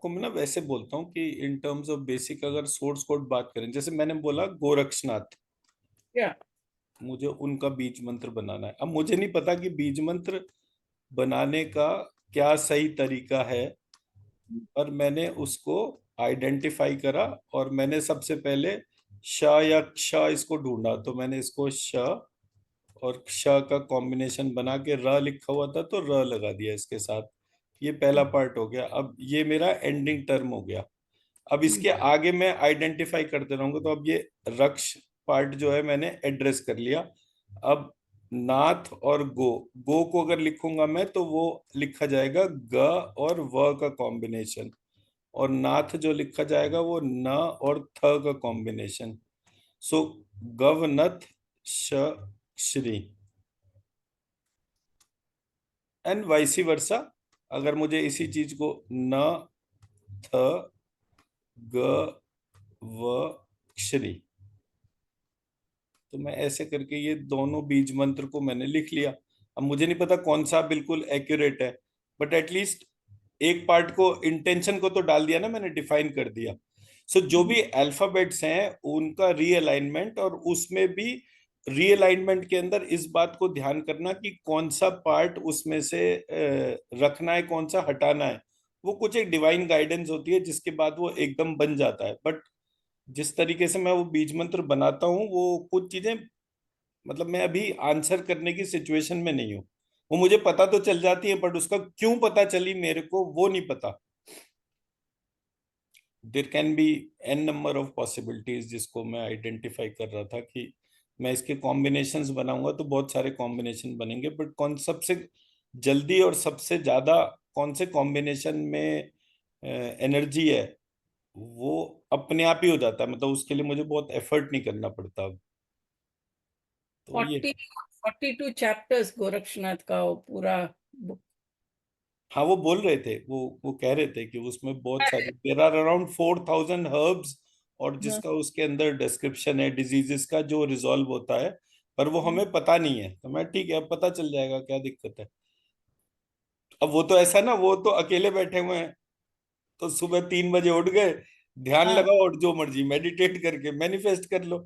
को मैं ना वैसे बोलता हूँ कि इन टर्म्स ऑफ बेसिक अगर सोर्स कोड बात करें, जैसे मैंने बोला गोरक्षनाथ, क्या? मुझे उनका बीज मंत्र बनाना है। अब मुझे नहीं पता कि बीज मंत्र बनाने का क्या सही तरीका है, पर मैंने उसको आइडेंटिफाई करा और मैंने सबसे पहले श या क्ष इसको ढूंढा, तो मैंने इसको श और क्ष का कॉम्बिनेशन बना के र लिखा हुआ था तो र लगा दिया इसके साथ। ये पहला पार्ट हो गया। अब ये मेरा एंडिंग टर्म हो गया। अब इसके आगे मैं आइडेंटिफाई करते रहूंगा, तो अब ये रक्ष पार्ट जो है मैंने एड्रेस कर लिया। अब नाथ और गो, गो को अगर लिखूंगा मैं तो वो लिखा जाएगा ग और व का कॉम्बिनेशन, और नाथ जो लिखा जाएगा वो न और थ का कॉम्बिनेशन। सो गवनथ श श्री एंड वाइसी वर्सा। अगर मुझे इसी चीज को न थ ग व श्री, तो मैं ऐसे करके ये दोनों बीज मंत्र को मैंने लिख लिया। अब मुझे नहीं पता कौन सा बिल्कुल एक्यूरेट है, बट एटलीस्ट एक पार्ट को, इंटेंशन को तो डाल दिया ना मैंने, डिफाइन कर दिया। सो जो भी अल्फाबेट्स हैं उनका रीअलाइनमेंट, और उसमें भी रीअलाइनमेंट के अंदर इस बात को ध्यान करना कि कौन सा पार्ट उसमें से रखना है, कौन सा हटाना है। वो कुछ एक डिवाइन गाइडेंस होती है जिसके बाद वो एकदम बन जाता है। बट जिस तरीके से मैं वो बीज मंत्र बनाता हूँ, वो कुछ चीजें, मतलब मैं अभी आंसर करने की सिचुएशन में नहीं हूँ। वो मुझे पता तो चल जाती है, बट उसका क्यों पता चली मेरे को वो नहीं पता। There can be an number of possibilities जिसको मैं आइडेंटिफाई कर रहा था कि मैं इसके कॉम्बिनेशंस बनाऊंगा तो बहुत सारे कॉम्बिनेशन बनेंगे, बट कौन सबसे जल्दी और सबसे ज्यादा कौन से कॉम्बिनेशन में एनर्जी है, वो अपने आप ही हो जाता है। मतलब उसके लिए मुझे बहुत एफर्ट नहीं करना पड़ता अब। तो ये, 42 चैप्टर्स गोरक्षनाथ का वो पूरा बुक। हाँ वो बोल रहे थे, वो कह रहे थे कि उसमें बहुत सारे, देर आर अराउंड 4,000 हर्ब्स, और जिसका उसके अंदर डिस्क्रिप्शन है डिजीजेस का जो रिजॉल्व होता है, पर वो हमें पता नहीं है। तो मैं ठीक है, अब पता चल जाएगा, क्या दिक्कत है। अब वो तो ऐसा ना, वो तो अकेले बैठे हुए हैं, तो सुबह 3 बजे उठ गए, ध्यान हाँ, लगाओ और जो मर्जी मेडिटेट करके मैनिफेस्ट कर लो।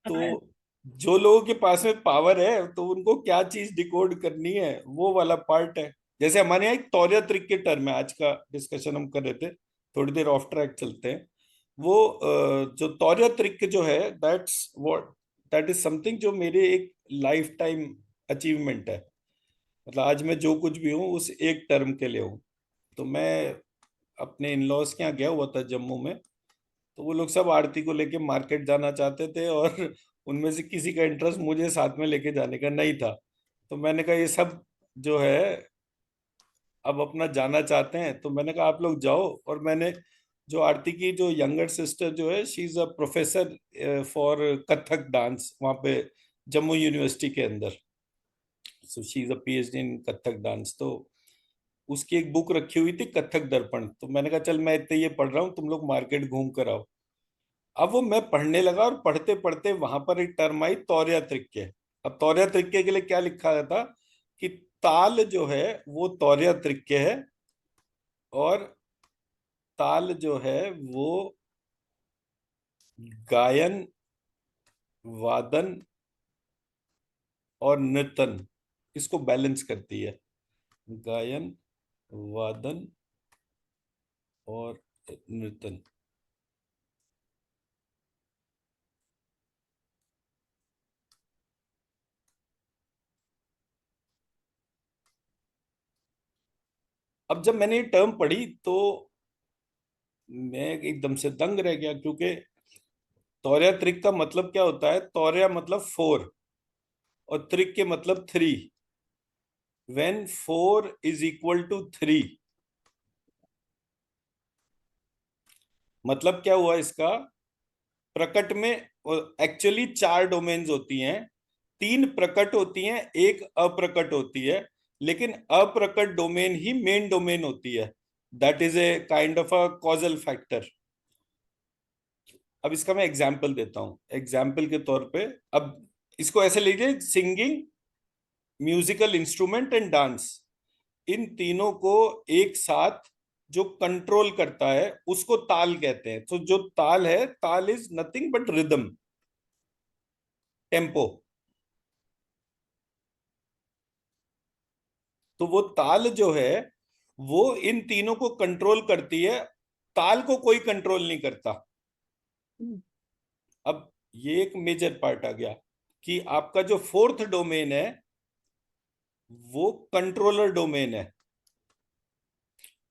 तो हाँ, जो लोगों के पास में पावर है तो उनको क्या चीज डिकोड करनी है वो वाला पार्ट है। जैसे हमारे यहाँ एक तौरिया त्रिक के टर्म है, आज का डिस्कशन हम कर रहे थे, थोड़ी देर ऑफ ट्रैक चलते हैं। वो जो तौरिया त्रिक जो है, that's what, that is something जो मेरे एक लाइफ टाइम अचीवमेंट है। मतलब आज मैं जो कुछ भी हूँ उस एक टर्म के लिए हूँ। तो मैं अपने इन लॉज के यहाँ गया हुआ था जम्मू में, तो वो लोग सब आरती को लेके मार्केट जाना चाहते थे, और उनमें से किसी का इंटरेस्ट मुझे साथ में लेके जाने का नहीं था। तो मैंने कहा ये सब जो है अब अपना जाना चाहते हैं, तो मैंने कहा आप लोग जाओ। और मैंने जो आरती की जो यंगर सिस्टर जो है, she is a professor for Kathak dance वहाँ पे जम्मू यूनिवर्सिटी के अंदर। So she is a PhD in Kathak dance. तो उसकी एक बुक रखी हुई थी कथक दर्पण, तो मैंने कहा चल मैं इतने ये पढ़ रहा हूँ, तुम लोग मार्केट घूम कर आओ। अब वो मैं पढ़ने लगा, और पढ़ते पढ़ते वहां पर एक टर्म आई तौर्या त्रिक्य। अब तौर्या त्रिक्य के लिए क्या लिखा गया था कि ताल जो है वो तौर्या त्रिक्य है, और ताल जो है वो गायन, वादन और नृतन, इसको बैलेंस करती है। गायन, वादन और नृतन। अब जब मैंने ये टर्म पढ़ी तो मैं एकदम से दंग रह गया, क्योंकि तौर्या त्रिक का मतलब क्या होता है? तौर्या मतलब 4, और त्रिक के मतलब 3। when 4 is equal to 3, मतलब क्या हुआ इसका? प्रकट में एक्चुअली 4 डोमेन्स होती हैं, 3 प्रकट होती हैं, एक अप्रकट होती है, लेकिन अप्रकट डोमेन ही मेन डोमेन होती है। That is a kind of a causal factor. अब इसका मैं एग्जाम्पल देता हूं, एग्जाम्पल के तौर पे। अब इसको ऐसे लीजिए, singing, musical instrument and dance, इन तीनों को एक साथ जो कंट्रोल करता है उसको ताल कहते हैं। तो जो ताल है, ताल is nothing but rhythm, tempo. तो वो ताल जो है वो इन तीनों को कंट्रोल करती है, ताल को कोई कंट्रोल नहीं करता। अब ये एक मेजर पार्ट आ गया कि आपका जो फोर्थ डोमेन है वो कंट्रोलर डोमेन है।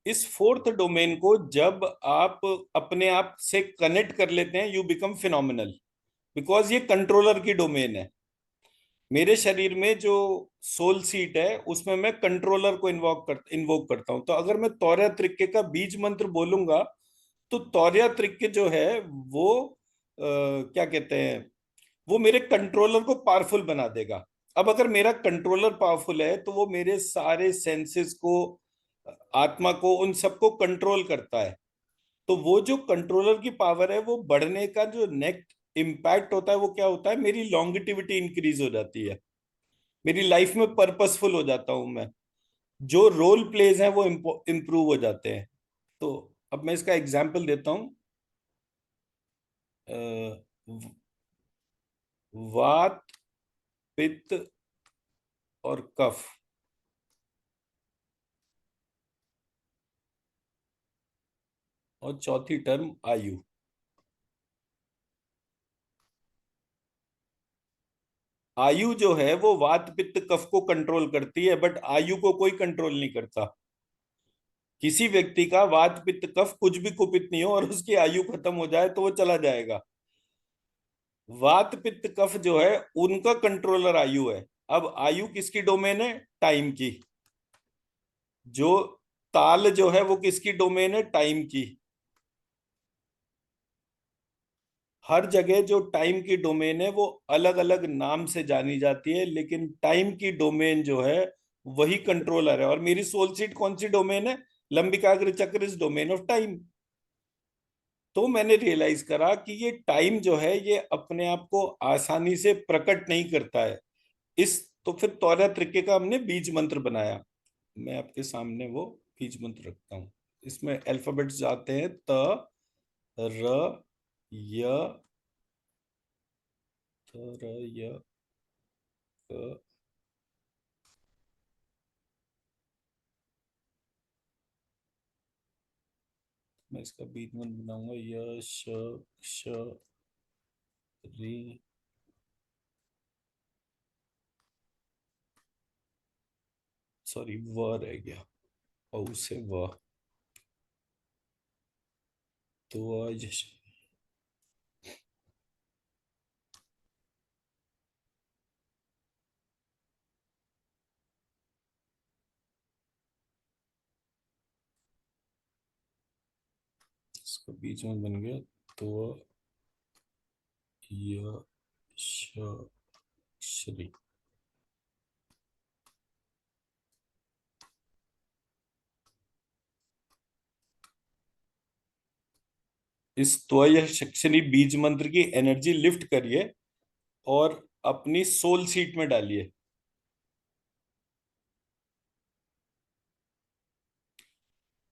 इस फोर्थ डोमेन को जब आप अपने आप से कनेक्ट कर लेते हैं, यू बिकम फिनोमिनल, बिकॉज ये कंट्रोलर की डोमेन है। मेरे शरीर में जो सोल सीट है उसमें मैं कंट्रोलर को इन्वोक करता हूं। तो अगर मैं तौर्य त्रिक्के का बीज मंत्र बोलूंगा तो तौर्य त्रिक्के जो है वो क्या कहते हैं, वो मेरे कंट्रोलर को पावरफुल बना देगा। अब अगर मेरा कंट्रोलर पावरफुल है तो वो मेरे सारे सेंसेस को, आत्मा को, उन सबको कंट्रोल करता है। तो वो जो कंट्रोलर की पावर है वो बढ़ने का जो नेक्स्ट इम्पैक्ट होता है वो क्या होता है, मेरी लॉन्गिटिविटी इंक्रीज हो जाती है, मेरी लाइफ में पर्पसफुल हो जाता हूं मैं, जो रोल प्लेज हैं वो इम्प्रूव हो जाते हैं। तो अब मैं इसका एग्जाम्पल देता हूं। अ, वात, पित्त और कफ, और चौथी टर्म आयु। आयु जो है वो वात पित्त कफ को कंट्रोल करती है, बट आयु को कोई कंट्रोल नहीं करता। किसी व्यक्ति का वात पित्त कफ कुछ भी कुपित नहीं हो और उसकी आयु खत्म हो जाए तो वो चला जाएगा। वात पित्त कफ जो है उनका कंट्रोलर आयु है। अब आयु किसकी डोमेन है, टाइम की। जो ताल जो है वो किसकी डोमेन है, टाइम की। हर जगह जो टाइम की डोमेन है वो अलग अलग नाम से जानी जाती है, लेकिन टाइम की डोमेन जो है वही कंट्रोलर है। और मेरी सोल सीट कौन सी डोमेन है, लंबिकाग्र चक्र इज डोमेन ऑफ टाइम। तो मैंने रियलाइज करा कि ये टाइम जो है ये अपने आप को आसानी से प्रकट नहीं करता है। इस तो फिर तौरा तरीके का हमने बीज मंत्र बनाया। मैं आपके सामने वो बीज मंत्र रखता हूँ। इसमें अल्फाबेट्स जाते हैं त, र, य, त, र, य, क। मैं इसका बीज मंत्र बनाऊंगा, य, श, क्ष, री, सॉरी व रह गया, औ से व। तो यश। इसका बीच में बन गया तो य, श, श्री। इस त्वय शक्षणी बीज मंत्र की एनर्जी लिफ्ट करिए और अपनी सोल सीट में डालिए,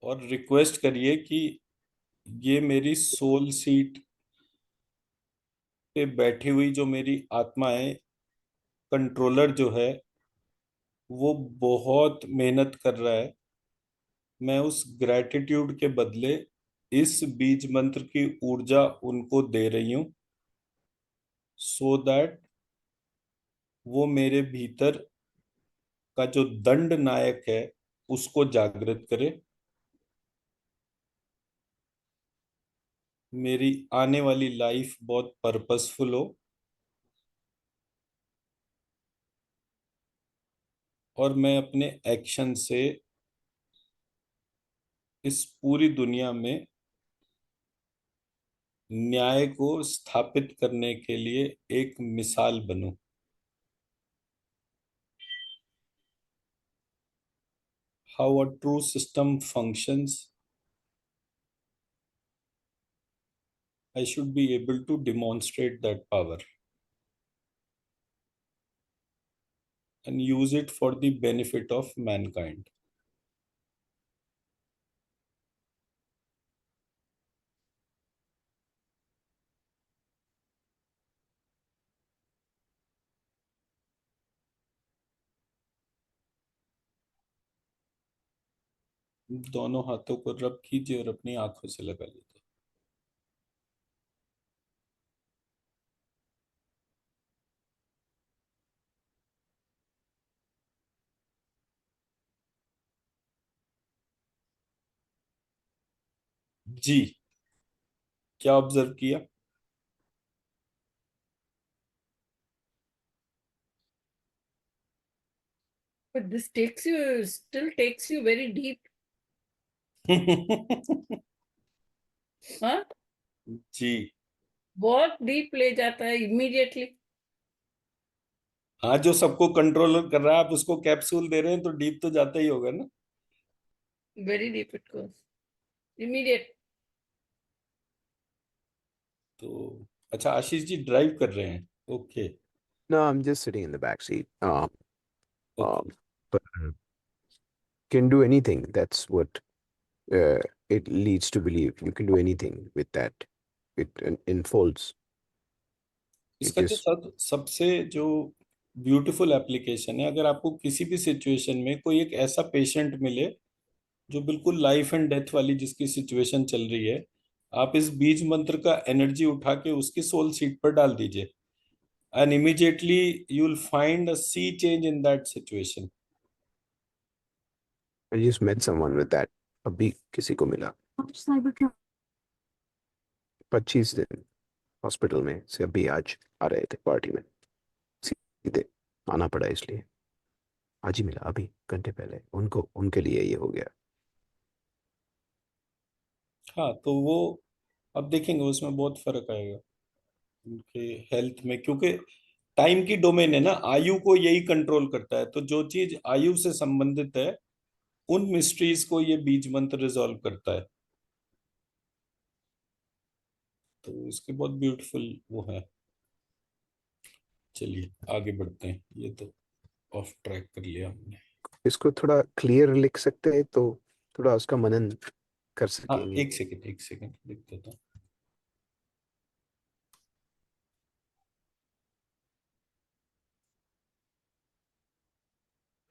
और रिक्वेस्ट करिए कि ये मेरी सोल सीट पे बैठी हुई जो मेरी आत्मा है, कंट्रोलर जो है वो बहुत मेहनत कर रहा है। मैं उस ग्रैटिट्यूड के बदले इस बीज मंत्र की ऊर्जा उनको दे रही हूं, सो दैट वो मेरे भीतर का जो दंड नायक है उसको जागृत करे, मेरी आने वाली लाइफ बहुत पर्पसफुल हो, और मैं अपने एक्शन से इस पूरी दुनिया में न्याय को स्थापित करने के लिए एक मिसाल बनूं। How a true system functions, I should be able to demonstrate that power and use it for the benefit of mankind. दोनों हाथों को रब कीजिए और अपनी आंखों से लगा लीजिए। जी, क्या ऑब्जर्व किया? But this still takes you very deep. हाँ, जी बहुत डीप ले जाता है इमीडिएटली। हाँ, जो सबको कंट्रोल कर रहा है, आप उसको कैप्सूल दे रहे हैं तो डीप तो जाता ही होगा ना। Very deep it goes, immediate. तो अच्छा, आशीष जी ड्राइव कर रहे हैं? Okay. No, I'm just sitting in the back seat. Okay. But can do anything. That's what uh, it leads to believe. You can do anything with that. It unfolds. It इसका जो just सबसे जो beautiful application है, अगर आपको किसी भी situation में कोई एक ऐसा पेशेंट मिले जो बिल्कुल लाइफ एंड डेथ वाली जिसकी सिचुएशन चल रही है, आप इस बीज मंत्र का एनर्जी उठा के उसकी सोल सीट पर डाल दीजिए, and immediately you will find a sea change in that situation. I just met someone with that. अभी किसी को मिला 25 दिन हॉस्पिटल में से अभी आज आ रहे थे पार्टी में, सीधे आना पड़ा इसलिए। आज ही मिला अभी घंटे पहले, उनको उनके लिए ये हो गया। हाँ, तो वो अब देखेंगे उसमें बहुत फर्क आएगा उनके हेल्थ में, क्योंकि टाइम की डोमेन है ना, आयु को यही कंट्रोल करता है, तो जो चीज आयु से संबंधित है उन मिस्ट्रीज को ये बीज मंत्र रिजॉल्व करता है। तो इसके बहुत ब्यूटीफुल वो है। चलिए आगे बढ़ते हैं, ये तो ऑफ ट्रैक कर लिया हमने। इसको थोड़ा क्लियर लिख सकते हैं तो थोड़ा उसका मनन कर हाँ, सकेंगे। एक सेकेंड लिख देता हूँ।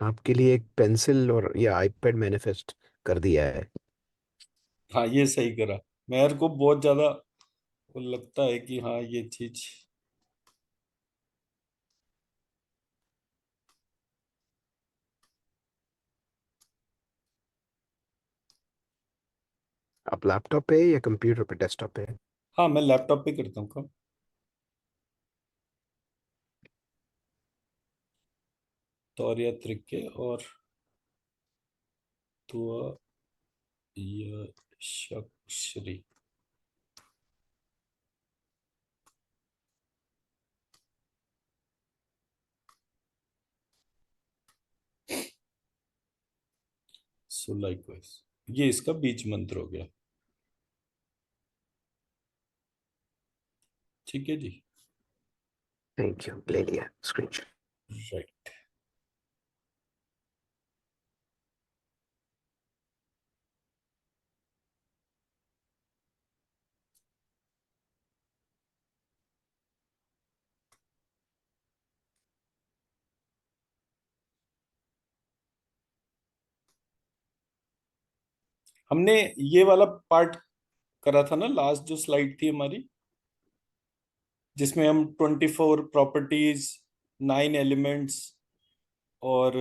आपके लिए एक पेंसिल और या आईपैड मैनिफेस्ट कर दिया है। हाँ, ये सही करा। मेरे को बहुत ज्यादा वो लगता है कि हाँ ये चीज। आप लैपटॉप पे या कंप्यूटर पे, डेस्कटॉप पे? हाँ, मैं लैपटॉप पे करता हूँ काम। तौरिया तरीके और तुआ यशक्श्री। सो लाइकवाइज ये इसका बीज मंत्र हो गया। ठीक है जी। थैंक यू, ले लिया स्क्रीनशॉट। राइट। हमने ये वाला पार्ट करा था ना, लास्ट जो स्लाइड थी हमारी, जिसमें हम 24 प्रॉपर्टीज, 9 एलिमेंट्स और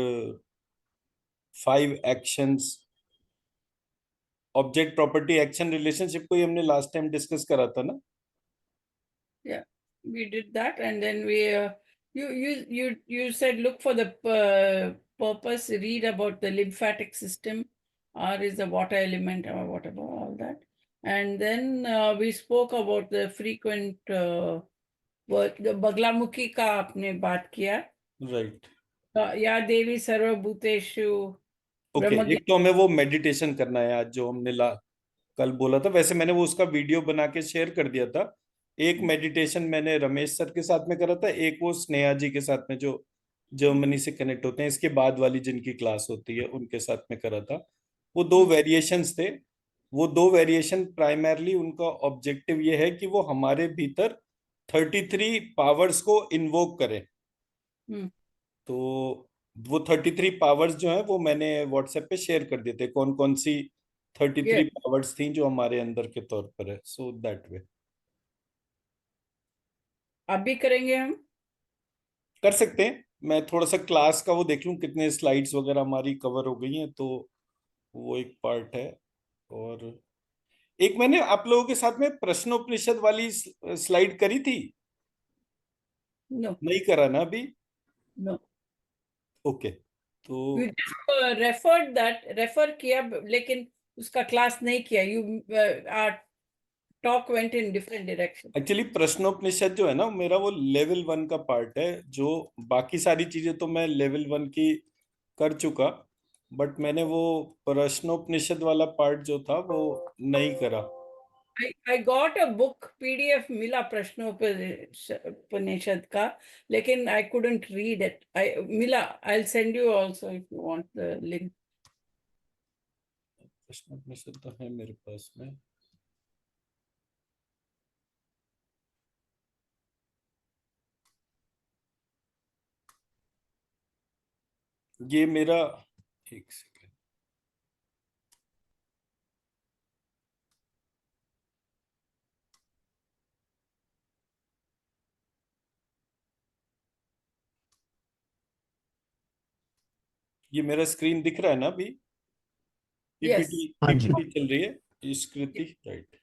5 actions, object property action relationship को ही हमने लास्ट टाइम डिस्कस करा था ना। Yeah, we did that, and then we you said look for the purpose, read about the lymphatic system. R is the water element or whatever, all that. And then we spoke about the frequent the Baglamukhi का आपने बात किया। Right. या देवी सर्वभूतेषु okay, ब्रह्म एक तो हमें वो मेडिटेशन करना है आज जो हमने कल बोला था। वैसे मैंने वो उसका वीडियो बना के शेयर कर दिया था। एक मेडिटेशन मैंने रमेश सर के साथ में करा था, एक वो स्नेहा जी के साथ में जो जर्मनी से कनेक्ट होते हैं, इसके बाद वाली जिनकी क्लास होती है उनके साथ में करा था। वो 2 वेरिएशंस थे। वो 2 वेरिएशन प्राइमरली उनका ऑब्जेक्टिव ये है कि वो हमारे भीतर 33 पावर्स को इन्वोक करें। हम्म। तो वो 33 पावर्स जो है वो मैंने व्हाट्सएप पे शेयर कर दिए थे, कौन कौन सी 33 Yes. पावर्स थी जो हमारे अंदर के तौर पर है, सो दैट वे। अभी करेंगे हम। कर सकते हैं, मैं थोड़ा सा क्लास का वो देख लूं कितने स्लाइड्स वगैरह हमारी कवर हो गई हैं, तो वो एक पार्ट है। और एक मैंने आप लोगों के साथ में प्रश्नोपनिषद वाली स्लाइड करी थी, No, नहीं करा ना अभी? no. ओके, तो You just referred that, refer किया, लेकिन उसका क्लास नहीं किया। Our talk went in different direction. Actually Prashnopanishad जो है ना मेरा, वो लेवल 1 का पार्ट है। जो बाकी सारी चीजें तो मैं लेवल 1 की कर चुका, बट मैंने वो प्रश्नोपनिषद वाला पार्ट जो था वो नहीं करा। I got a book PDF मिला प्रश्नोपनिषद का, लेकिन I couldn't read it. मिला, I'll send you also if you want the link. Prashnopanishad तो है मेरे पास में। ये मेरा, एक सेकेंड, ये मेरा स्क्रीन दिख रहा है ना अभी? Yes. पीपीटी हाँ जी। पीपीटी चल रही है, स्कृति, राइट?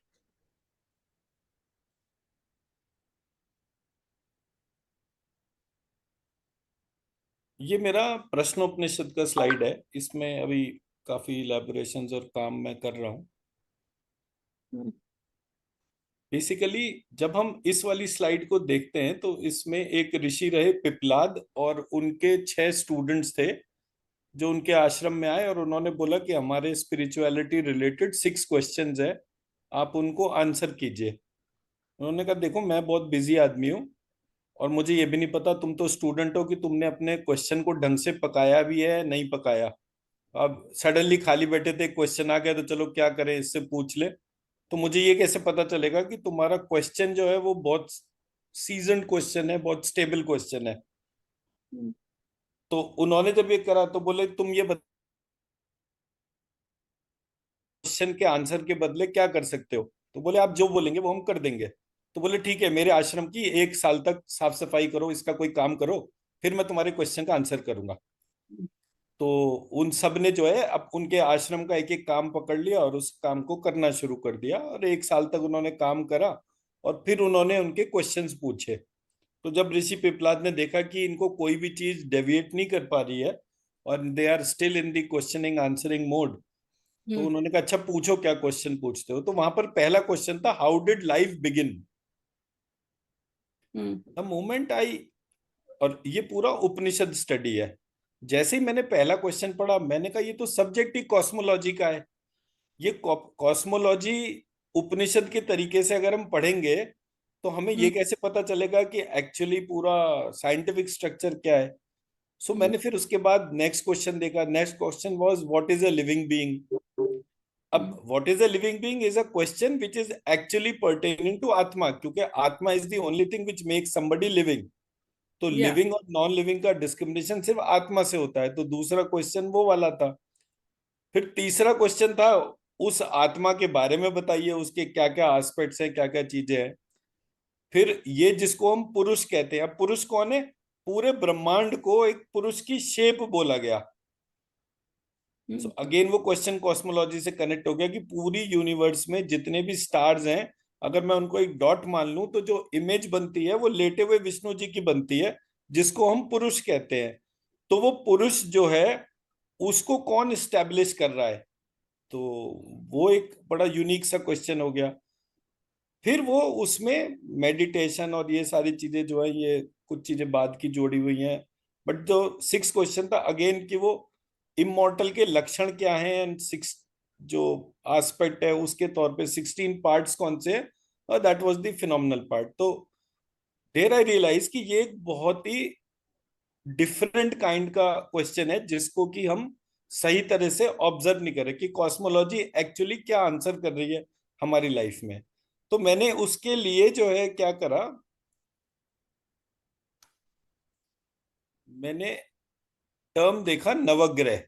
ये मेरा प्रश्नोपनिषद का स्लाइड है, इसमें अभी काफी इलेबोरेशंस और काम मैं कर रहा हूँ। Hmm. बेसिकली जब हम इस वाली स्लाइड को देखते हैं तो इसमें एक ऋषि रहे पिपलाद, और उनके 6 स्टूडेंट्स थे जो उनके आश्रम में आए, और उन्होंने बोला कि हमारे स्पिरिचुअलिटी रिलेटेड 6 क्वेश्चंस है, आप उनको आंसर कीजिए। उन्होंने कहा देखो मैं बहुत बिजी आदमी हूँ, और मुझे ये भी नहीं पता, तुम तो स्टूडेंट हो, कि तुमने अपने क्वेश्चन को ढंग से पकाया भी है नहीं पकाया। अब सडनली खाली बैठे थे, क्वेश्चन आ गया तो चलो क्या करें, इससे पूछ ले। तो मुझे ये कैसे पता चलेगा कि तुम्हारा क्वेश्चन जो है वो बहुत सीजन्ड क्वेश्चन है, बहुत स्टेबल क्वेश्चन है? Hmm. तो उन्होंने जब ये करा तो बोले तुम ये क्वेश्चन के आंसर के बदले क्या कर सकते हो? तो बोले आप जो बोलेंगे वो हम कर देंगे। तो बोले ठीक है, मेरे आश्रम की 1 साल तक साफ सफाई करो, इसका कोई काम करो, फिर मैं तुम्हारे क्वेश्चन का आंसर करूंगा। तो उन सब ने जो है अब उनके आश्रम का एक एक काम पकड़ लिया और उस काम को करना शुरू कर दिया, और 1 साल तक उन्होंने काम करा, और फिर उन्होंने उनके क्वेश्चंस पूछे। तो जब ऋषि पिपलाद ने देखा कि इनको कोई भी चीज डेविएट नहीं कर पा रही है, और they are still in the questioning answering mode, तो Hmm. उन्होंने कहा अच्छा पूछो क्या क्वेश्चन पूछते हो। तो वहां पर पहला क्वेश्चन था, how did life begin? Hmm. The moment I, और ये पूरा उपनिषद स्टडी है। जैसे ही मैंने पहला क्वेश्चन पढ़ा, मैंने कहा ये तो सब्जेक्ट ही कॉस्मोलॉजी का है। ये कॉस्मोलॉजी उपनिषद के तरीके से अगर हम पढ़ेंगे तो हमें Hmm. ये कैसे पता चलेगा कि एक्चुअली पूरा साइंटिफिक स्ट्रक्चर क्या है? सो Hmm. मैंने फिर उसके बाद नेक्स्ट क्वेश्चन देखा। Next question was what is a living being? अब Hmm. What is a living being is a question which is actually pertaining to atma, क्योंकि atma is the only thing which makes somebody living. तो Yeah. Living और non living का डिस्क्रिमिनेशन सिर्फ आत्मा से होता है। तो दूसरा क्वेश्चन वो वाला था। फिर तीसरा क्वेश्चन था, उस आत्मा के बारे में बताइए, उसके क्या क्या एस्पेक्ट्स हैं, क्या क्या चीजें हैं। फिर ये जिसको हम पुरुष कहते हैं, अब पुरुष कौन है? पूरे ब्रह्मांड को एक पुरुष की शेप बोला गया। सो Hmm. अगेन वो क्वेश्चन कॉस्मोलॉजी से कनेक्ट हो गया कि पूरी यूनिवर्स में जितने भी स्टार्स हैं, अगर मैं उनको एक डॉट मान लूं तो जो इमेज बनती है वो लेटे हुए विष्णु जी की बनती है, जिसको हम पुरुष कहते हैं। तो वो पुरुष जो है उसको कौन स्टैब्लिश कर रहा है? तो वो एक बड़ा यूनिक सा क्वेश्चन हो गया। फिर वो उसमें मेडिटेशन और ये सारी चीजें जो है, ये कुछ चीजें बाद की जोड़ी हुई हैं। बट जो 6 क्वेश्चन था अगेन कि वो इमोर्टल के लक्षण क्या हैं, एंड 6 जो एस्पेक्ट है उसके तौर पे 16 पार्ट्स कौन से हैं, और that was the phenomenal part. तो देर आई रियलाइज कि ये एक बहुत ही डिफरेंट काइंड का क्वेश्चन है, जिसको कि हम सही तरह से ऑब्जर्व नहीं कर रहे कि कॉस्मोलॉजी एक्चुअली क्या आंसर कर रही है हमारी लाइफ में। तो मैंने उसके लिए जो है क्या करा, मैंने टर्म देखा नवग्रह।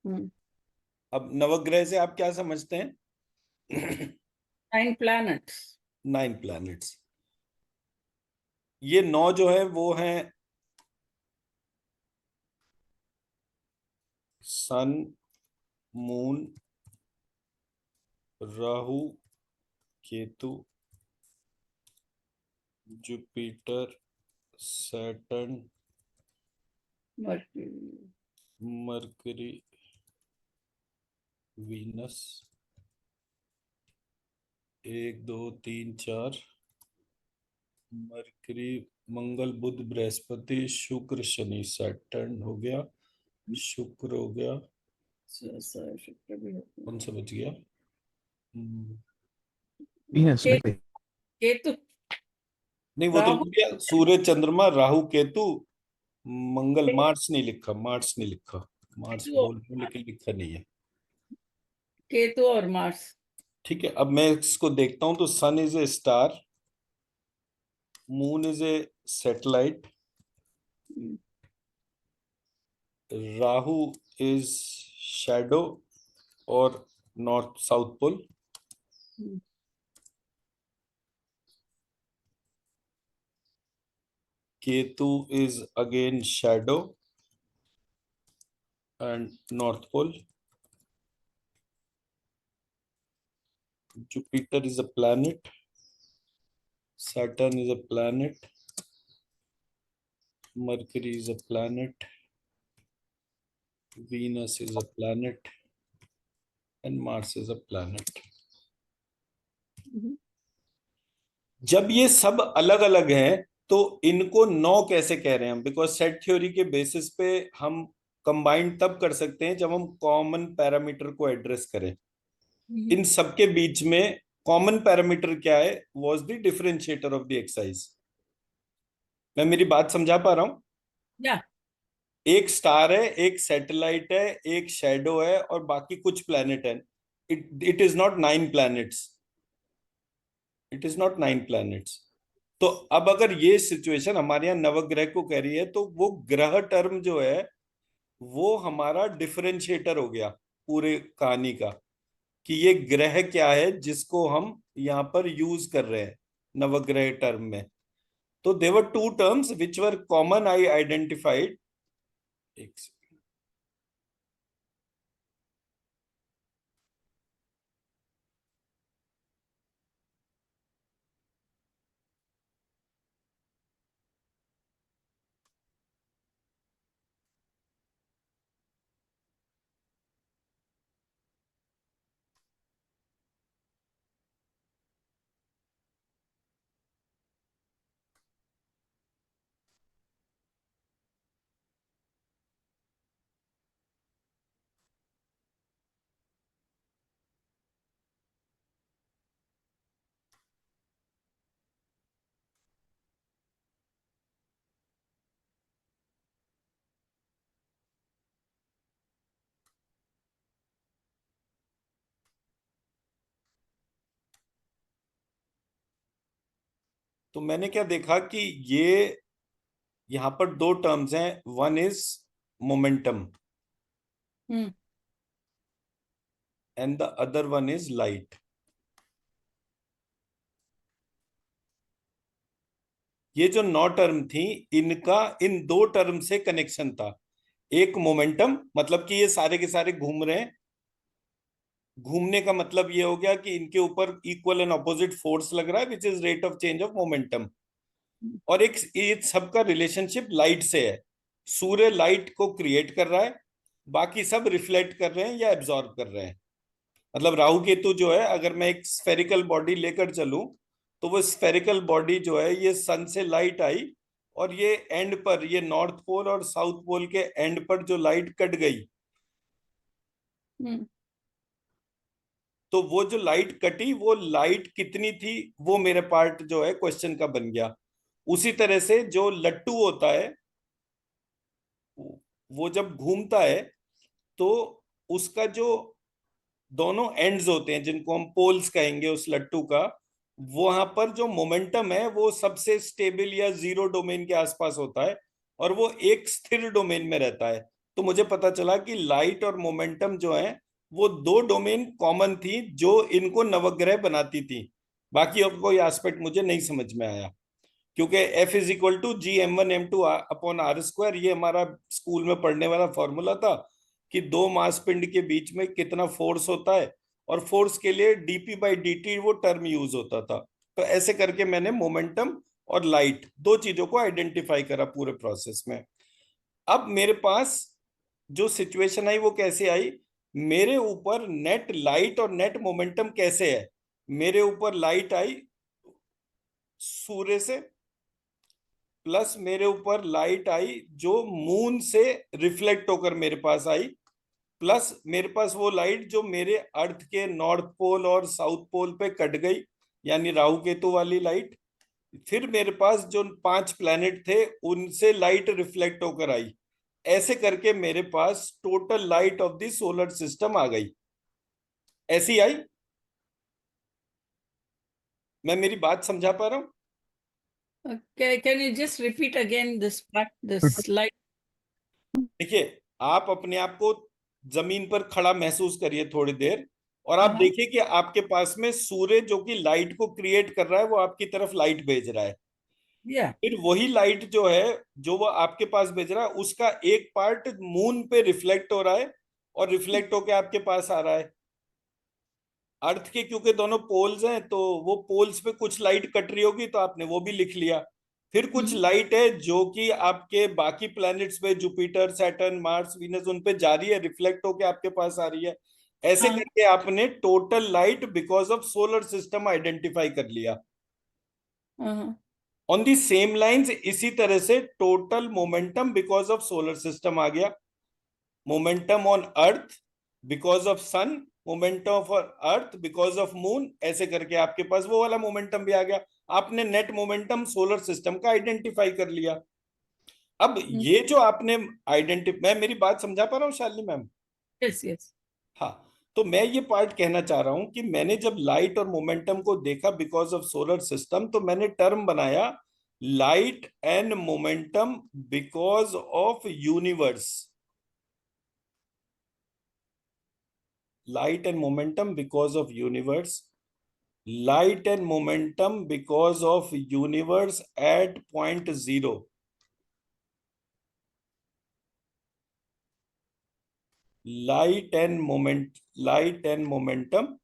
Hmm. अब नवग्रह से आप क्या समझते हैं? 9 planets. 9 प्लैनेट्स। ये 9 जो है वो हैं sun, moon, Rahu, Ketu, Jupiter, Saturn, Mercury. Mercury, Venus, 1 2 3 4, Mercury, Mangal, Budh, Brihaspati, Shukra, Shani, Saturn हो गया, शुक्र हो गया, शुक्र भी होता है। कौन सा बच गया? हम्म, Venus के- में केतु। नहीं वो तो राहु। लिख दिया, सूर्य, चंद्रमा, राहु, केतु, मंगल। मार्स नहीं लिखा, मार्स नहीं लिखा। मार्स केतु बोल रहा हूं, लेकिन लिखा नहीं है। केतु और मार्स। ठीक है, अब मैं इसको देखता हूं तो sun is a star, moon is a satellite, hmm, Rahu is shadow और north south pole, hmm, Ketu is again shadow and north pole, Jupiter is a planet, Saturn is a planet, Mercury is a planet, Venus is a planet, and Mars is a planet. हम्म। जब ये सब अलग अलग हैं तो इनको 9 कैसे कह रहे हैं हम? बिकॉज सेट थ्योरी के बेसिस पे हम कंबाइंड तब कर सकते हैं जब हम कॉमन पैरामीटर को एड्रेस करें। इन सबके बीच में कॉमन पैरामीटर क्या है? Was the differentiator of the exercise. मैं मेरी बात समझा पा रहा हूं? या एक स्टार है, एक सैटेलाइट है, एक शैडो है और बाकी कुछ प्लैनेट है। It is not 9 planets, it is not 9 planets. तो अब अगर ये सिचुएशन हमारे यहाँ नवग्रह को कह रही है तो वो ग्रह टर्म जो है वो हमारा डिफरेंशिएटर हो गया पूरे कहानी का, कि ये ग्रह क्या है जिसको हम यहाँ पर यूज कर रहे हैं नवग्रह टर्म में। तो देवर 2 terms which were common, I identified. एक तो मैंने क्या देखा कि ये यहां पर 2 टर्म्स हैं, one is momentum hmm, and the other one is light. ये जो 9 टर्म थी इनका इन 2 टर्म से कनेक्शन था। एक मोमेंटम, मतलब कि ये सारे के सारे घूम रहे हैं। घूमने का मतलब ये हो गया कि इनके ऊपर इक्वल एंड ऑपोजिट फोर्स लग रहा है which is rate of change of momentum. और एक ये सबका रिलेशनशिप लाइट से है। सूर्य लाइट को क्रिएट कर रहा है, बाकी सब रिफ्लेक्ट कर रहे हैं या एब्जॉर्ब कर रहे हैं। मतलब राहु केतु जो है, अगर मैं एक स्फेरिकल बॉडी लेकर चलूं तो वो स्फेरिकल बॉडी जो है ये सन से लाइट आई और ये एंड पर, ये नॉर्थ पोल और साउथ पोल के एंड पर जो लाइट कट गई, हम्म, तो वो जो लाइट कटी वो लाइट कितनी थी वो मेरे पार्ट जो है क्वेश्चन का बन गया। उसी तरह से जो लट्टू होता है वो जब घूमता है तो उसका जो दोनों एंड्स होते हैं जिनको हम पोल्स कहेंगे उस लट्टू का, वहां पर जो मोमेंटम है वो सबसे स्टेबल या जीरो डोमेन के आसपास होता है और वो एक स्थिर डोमेन में रहता है। तो मुझे पता चला कि लाइट और मोमेंटम जो है वो दो डोमेन कॉमन थी जो इनको नवग्रह बनाती थी। बाकी और कोई एस्पेक्ट मुझे नहीं समझ में आया, क्योंकि F is equal to G m1 m2 upon r², ये हमारा स्कूल में पढ़ने वाला फॉर्मूला था कि दो मास पिंड के बीच में कितना फोर्स होता है, और फोर्स के लिए dp/dt वो टर्म यूज होता था। तो ऐसे करके मैंने मोमेंटम और लाइट दो चीजों को आइडेंटिफाई करा पूरे प्रोसेस में। अब मेरे पास जो सिचुएशन आई वो कैसे आई, मेरे ऊपर नेट लाइट और नेट मोमेंटम कैसे है। मेरे ऊपर लाइट आई सूर्य से, प्लस मेरे ऊपर लाइट आई जो मून से रिफ्लेक्ट होकर मेरे पास आई, प्लस मेरे पास वो लाइट जो मेरे अर्थ के नॉर्थ पोल और साउथ पोल पे कट गई, यानी राहु केतु वाली लाइट। फिर मेरे पास जो 5 प्लैनेट थे उनसे लाइट रिफ्लेक्ट होकर आई। ऐसे करके मेरे पास total light of the solar system आ गई। ऐसी आई। मैं मेरी बात समझा पा रहा हूं? Okay, can you just repeat again this part, this slide? देखिए, आप अपने आप को जमीन पर खड़ा महसूस करिए थोड़ी देर, और आप देखिए कि आपके पास में सूर्य जो कि लाइट को क्रिएट कर रहा है वो आपकी तरफ लाइट भेज रहा है। Yeah. फिर वही लाइट जो है जो वो आपके पास भेज रहा है उसका एक पार्ट मून पे रिफ्लेक्ट हो रहा है और रिफ्लेक्ट होके आपके पास आ रहा है। अर्थ के क्योंकि दोनों पोल्स हैं तो वो पोल्स पे कुछ लाइट कट रही होगी, तो आपने वो भी लिख लिया। फिर कुछ लाइट है जो कि आपके बाकी प्लैनेट्स पे, जुपिटर, सैटर्न, मार्स, वीनस, उन पे जा रही है, रिफ्लेक्ट होके आपके पास आ रही है। ऐसे करके आपने total light because of solar system identify कर लिया। ऑन दी सेम लाइंस इसी तरह से total momentum because of solar system आ गया, momentum on earth because of sun, momentum of earth because of moon. ऐसे करके आपके पास वो वाला मोमेंटम भी आ गया। आपने नेट मोमेंटम सोलर सिस्टम का आइडेंटिफाई कर लिया। अब ये जो आपने मैं मेरी बात समझा पा रहा हूँ शालिनी मैम? Yes, yes. हाँ, तो मैं ये पार्ट कहना चाह रहा हूं कि मैंने जब लाइट और मोमेंटम को देखा बिकॉज ऑफ सोलर सिस्टम, तो मैंने टर्म बनाया light and momentum because of universe. Light and momentum because of universe, light and momentum because of universe at point 0. Light and momentum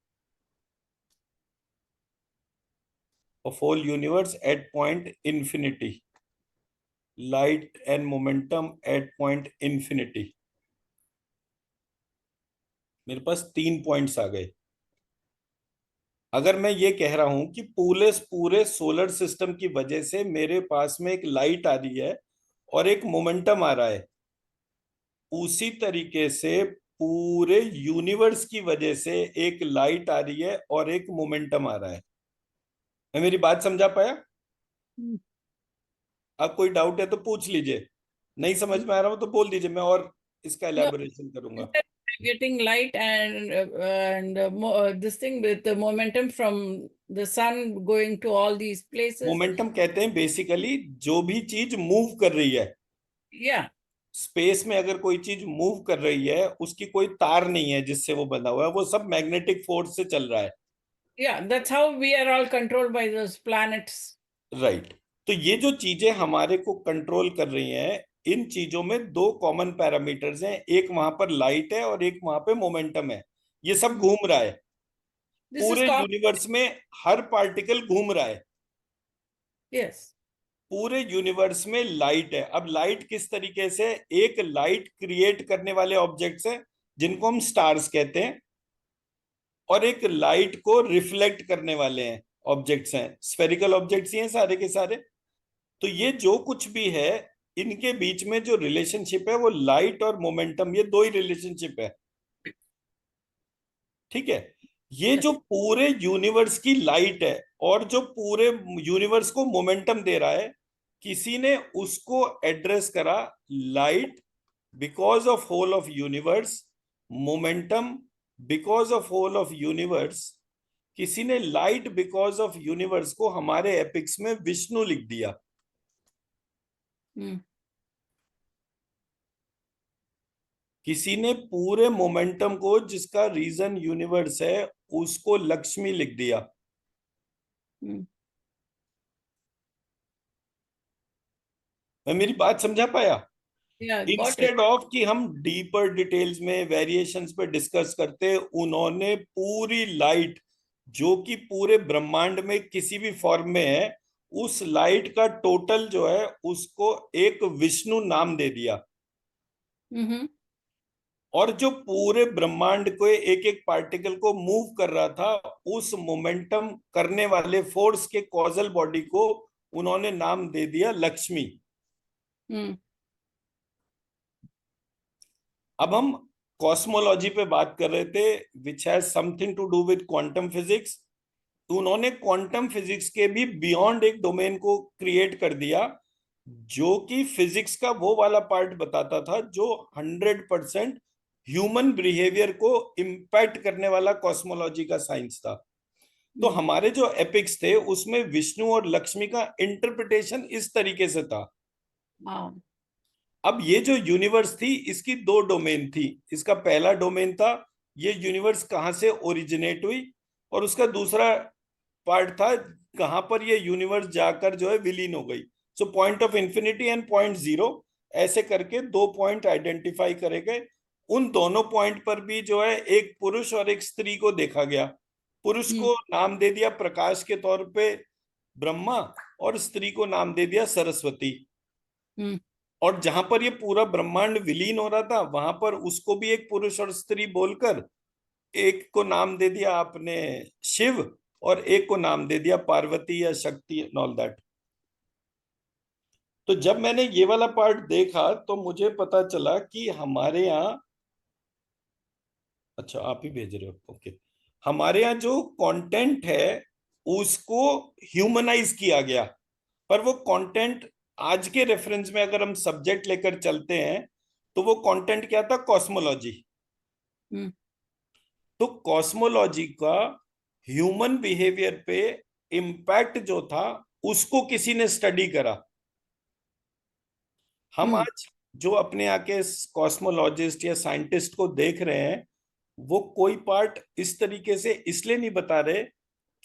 of whole universe at point infinity. Light and momentum at point infinity. मेरे पास 3 points आ गए। अगर मैं ये कह रहा हूं कि पूरे सोलर सिस्टम की वजह से मेरे पास में एक लाइट आ रही है और एक मोमेंटम आ रहा है, उसी तरीके से पूरे यूनिवर्स की वजह से एक लाइट आ रही है और एक मोमेंटम आ रहा है। मैं मेरी बात समझा पाया? अब कोई डाउट है तो पूछ लीजिए, नहीं समझ में आ रहा हो तो बोल दीजिए, मैं और इसका एलैबोरेशन करूंगा। Getting light and this thing with the momentum from the sun going to all these places. Momentum कहते हैं बेसिकली जो भी चीज मूव कर रही है। Yeah. स्पेस में अगर कोई चीज मूव कर रही है उसकी कोई तार नहीं है जिससे वो बंधा हुआ है, वो सब मैग्नेटिक फोर्स से चल रहा है। Yeah, that's how we are all controlled by those planets. Right. तो ये जो चीजें हमारे को कंट्रोल कर रही हैं, इन चीजों में दो कॉमन पैरामीटर्स हैं, एक वहां पर लाइट है और एक वहां पे मोमेंटम है। ये सब घूम रहा है This is पूरे called, यूनिवर्स में, हर पार्टिकल घूम रहा है। yes. पूरे यूनिवर्स में लाइट है। अब लाइट किस तरीके से, एक लाइट क्रिएट करने वाले ऑब्जेक्ट्स हैं जिनको हम स्टार्स कहते हैं, और एक लाइट को रिफ्लेक्ट करने वाले हैं ऑब्जेक्ट्स हैं, स्फेरिकल ऑब्जेक्ट्स ही हैं सारे के सारे। तो ये जो कुछ भी है इनके बीच में जो रिलेशनशिप है वो लाइट और मोमेंटम, ये दो ही रिलेशनशिप है। ठीक है, ये जो पूरे यूनिवर्स की लाइट है और जो पूरे यूनिवर्स को मोमेंटम दे रहा है, किसी ने उसको एड्रेस करा light because of whole of universe, momentum because of whole of universe. किसी ने लाइट बिकॉज ऑफ यूनिवर्स को हमारे एपिक्स में विष्णु लिख दिया। किसी ने पूरे मोमेंटम को, जिसका रीजन यूनिवर्स है, उसको लक्ष्मी लिख दिया। Hmm. मैं मेरी बात समझा पाया? Yeah, got it. Instead of कि हम डीपर डिटेल्स में वेरिएशंस पे डिस्कस करते, उन्होंने पूरी लाइट जो कि पूरे ब्रह्मांड में किसी भी फॉर्म में है, उस लाइट का टोटल जो है उसको एक विष्णु नाम दे दिया। Mm-hmm. और जो पूरे ब्रह्मांड को एक एक पार्टिकल को मूव कर रहा था, उस मोमेंटम करने वाले फोर्स के कॉजल बॉडी को उन्होंने नाम दे दिया लक्ष्मी। Mm. अब हम कॉस्मोलॉजी पे बात कर रहे थे, which has something to do with quantum physics. उन्होंने क्वांटम फिजिक्स के भी बियॉन्ड एक डोमेन को क्रिएट कर दिया, जो कि फिजिक्स का वो वाला पार्ट बताता था जो 100% ह्यूमन बिहेवियर को इम्पैक्ट करने वाला कॉस्मोलॉजी का साइंस था। तो हमारे जो एपिक्स थे उसमें विष्णु और लक्ष्मी का इंटरप्रिटेशन इस तरीके से था। Wow. अब ये जो यूनिवर्स थी, इसकी दो डोमेन थी। इसका पहला डोमेन था ये यूनिवर्स कहाँ से ओरिजिनेट हुई, और उसका दूसरा पार्ट था कहां पर ये यूनिवर्स जाकर जो है विलीन हो गई। So point of infinity and point zero, ऐसे करके दो पॉइंट आइडेंटिफाई करे गए। उन दोनों पॉइंट पर भी जो है एक पुरुष और एक स्त्री को देखा गया। पुरुष Hmm. को नाम दे दिया प्रकाश के तौर पे ब्रह्मा, और स्त्री को नाम दे दिया सरस्वती। Hmm. और जहां पर ये पूरा ब्रह्मांड विलीन हो रहा था, वहां पर उसको भी एक पुरुष और स्त्री बोलकर एक को नाम दे दिया आपने शिव, और एक को नाम दे दिया पार्वती या शक्ति एंड ऑल दैट। तो जब मैंने ये वाला पार्ट देखा तो मुझे पता चला कि हमारे यहाँ, अच्छा आप ही भेज रहे हो, ओके, हमारे यहाँ जो कंटेंट है उसको ह्यूमनाइज किया गया। पर वो कंटेंट आज के रेफरेंस में अगर हम सब्जेक्ट लेकर चलते हैं, तो वो कंटेंट क्या था? कॉस्मोलॉजी। Hmm. तो कॉस्मोलॉजी का ह्यूमन बिहेवियर पे इम्पैक्ट जो था, उसको किसी ने स्टडी करा। हम Hmm. आज जो अपने यहाँ के कॉस्मोलॉजिस्ट या साइंटिस्ट को देख रहे हैं, वो कोई पार्ट इस तरीके से इसलिए नहीं बता रहे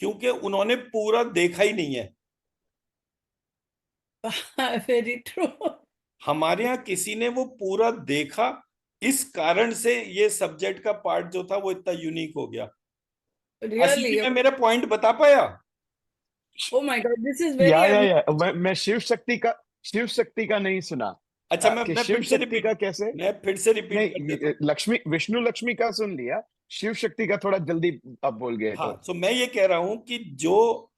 क्योंकि उन्होंने पूरा देखा ही नहीं है। Very true. हमारे यहाँ किसी ने वो पूरा देखा, इस कारण से ये सब्जेक्ट का पार्ट जो था वो इतना यूनिक हो गया। आशीष जी, Really. मैं मेरा पॉइंट बता पाया? Oh my God, this is very या मैं शिव शक्ति का नहीं सुना। अच्छा, कि मैं शिव फिर से शक्ति का कैसे? रिपीट कर देता हूँ। नहीं, लक्ष्मी विष्णु लक्ष्मी का सुन लिया, शिव शक्ति का थोड़ा जल्दी आप बोल गए हाँ, तो। तो मैं ये कह रहा हूं कि जो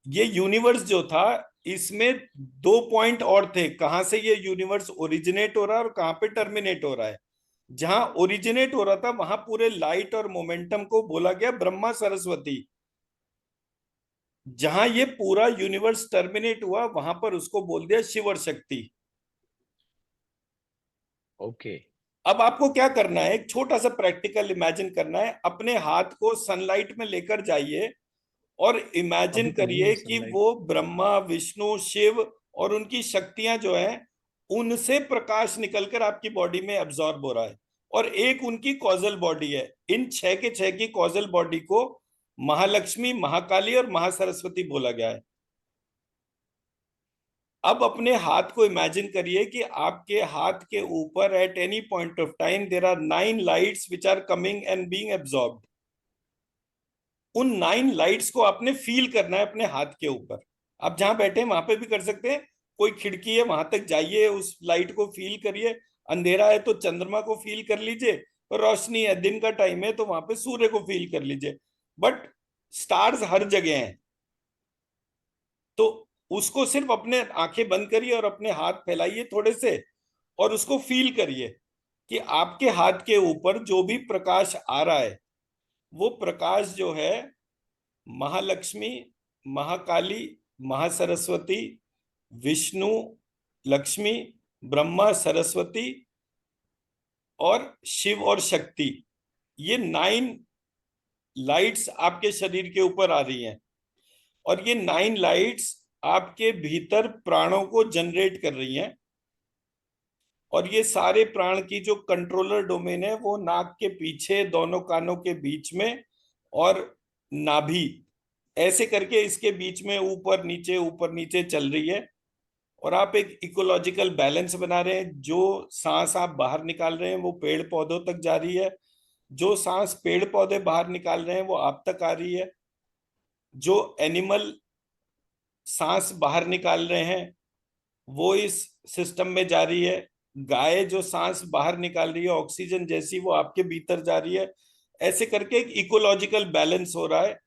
ये यूनिवर्स जो था, इसमें दो पॉइंट और थे, कहां से ये यूनिवर्स ओरिजिनेट हो रहा है और कहां पे टर्मिनेट हो रहा है। जहां ओरिजिनेट हो रहा था वहां पूरे लाइट और मोमेंटम को बोला गया ब्रह्मा सरस्वती। जहां ये पूरा यूनिवर्स टर्मिनेट हुआ, वहां पर उसको बोल दिया शिव और शक्ति। ओके। अब आपको क्या करना है, एक छोटा सा प्रैक्टिकल इमेजिन करना है। अपने हाथ को सनलाइट में लेकर जाइए और इमेजिन अभी तो नहीं करिए है कि सनलाइट। वो ब्रह्मा विष्णु शिव और उनकी शक्तियां जो हैं, उनसे प्रकाश निकलकर आपकी बॉडी में एब्जॉर्ब हो रहा है, और एक उनकी कॉजल बॉडी है। इन छह के छह की कॉजल बॉडी को महालक्ष्मी, महाकाली और महासरस्वती बोला गया है। अब अपने हाथ को इमेजिन करिए कि आपके हाथ के ऊपर at any point of time there are 9 lights which are coming and being absorbed. उन 9 लाइट्स को आपने फील करना है अपने हाथ के ऊपर। आप जहां बैठे हैं वहां पे भी कर सकते हैं, कोई खिड़की है वहां तक जाइए, उस लाइट को फील करिए। अंधेरा है तो चंद्रमा को फील कर लीजिए, और रोशनी है, दिन का टाइम है, तो वहां पे सूर्य को फील कर लीजिए। बट स्टार्स हर जगह हैं। तो उसको सिर्फ अपने आंखें बंद करिए और अपने हाथ फैलाइए थोड़े से, और उसको फील करिए कि आपके हाथ के ऊपर जो भी प्रकाश आ रहा है, वो प्रकाश जो है महालक्ष्मी, महाकाली, महासरस्वती, विष्णु, लक्ष्मी, ब्रह्मा, सरस्वती और शिव और शक्ति, ये 9 लाइट्स आपके शरीर के ऊपर आ रही हैं। और ये 9 लाइट्स आपके भीतर प्राणों को जनरेट कर रही हैं। और ये सारे प्राण की जो कंट्रोलर डोमेन है वो नाक के पीछे, दोनों कानों के बीच में और नाभि, ऐसे करके इसके बीच में ऊपर नीचे चल रही है। और आप एक इकोलॉजिकल बैलेंस बना रहे हैं। जो सांस आप बाहर निकाल रहे हैं वो पेड़ पौधों तक जा रही है, जो सांस पेड़ पौधे बाहर निकाल रहे हैं वो आप तक आ रही है, जो एनिमल सांस बाहर निकाल रहे हैं वो इस सिस्टम में जा रही है, गाय जो सांस बाहर निकाल रही है ऑक्सीजन जैसी वो आपके भीतर जा रही है। ऐसे करके एक इकोलॉजिकल बैलेंस हो रहा है।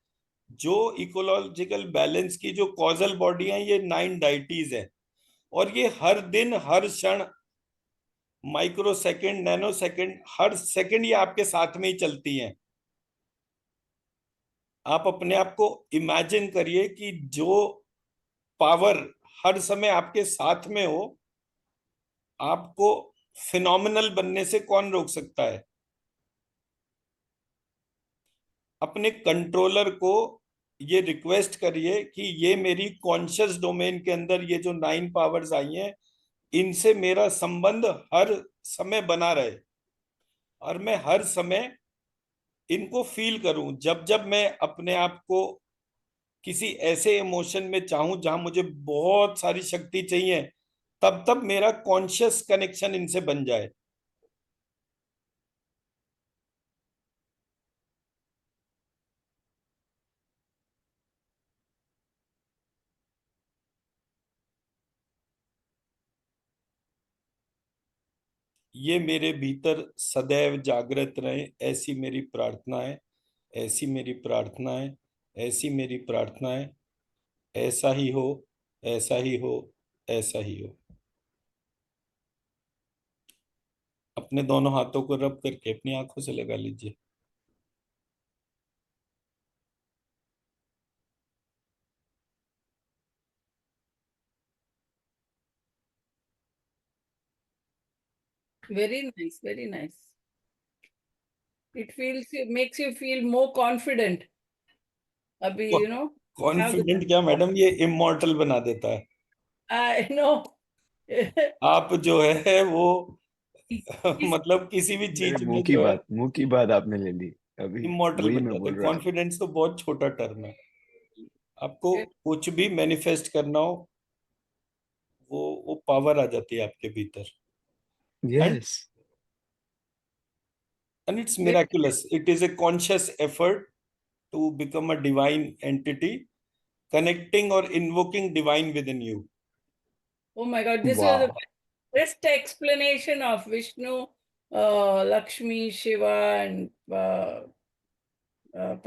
जो इकोलॉजिकल बैलेंस की जो कॉजल बॉडी है ये 9 डाइटीज है, और ये हर दिन हर क्षण, माइक्रो सेकंड, नैनो सेकंड, हर सेकंड ये आपके साथ में ही चलती हैं। आप अपने आप को इमेजिन करिए कि जो पावर हर समय आपके साथ में हो, आपको फिनोमिनल बनने से कौन रोक सकता है? अपने कंट्रोलर को ये रिक्वेस्ट करिए कि ये मेरी कॉन्शियस डोमेन के अंदर ये जो 9 पावर्स आई हैं इनसे मेरा संबंध हर समय बना रहे, और मैं हर समय इनको फील करूं। जब जब मैं अपने आप को किसी ऐसे इमोशन में चाहूं जहां मुझे बहुत सारी शक्ति चाहिए, तब तब मेरा कॉन्शियस कनेक्शन इनसे बन जाए। ये मेरे भीतर सदैव जागृत रहे, ऐसी मेरी प्रार्थना है, ऐसी मेरी प्रार्थना है, ऐसी मेरी प्रार्थना है। ऐसा ही हो, ऐसा ही हो, ऐसा ही हो। अपने दोनों हाथों को रब करके अपनी आंखों से लगा लीजिए। Very nice, very nice. It feels, it makes you feel more confident. Abhi, you know, have the, confident क्या मैडम, ये इमॉर्टल बना देता है। I know. आप जो है वो Is- मतलब किसी भी मेरे चीज में जो है मुंह की बात आपने ले ली अभी। इमॉर्टल वही बन मैं जाते बोल हैं। रहा था। कॉन्फिडेंस तो बहुत छोटा टर्म है। आपको कुछ भी मैनिफेस्ट करना हो, वो पावर आ जाती है आपके भीतर। And yes. and it's miraculous. It is a conscious effort to become a divine entity, connecting or invoking divine within you. Oh my God, this was the वाह। best explanation of Vishnu, Lakshmi, Shiva, and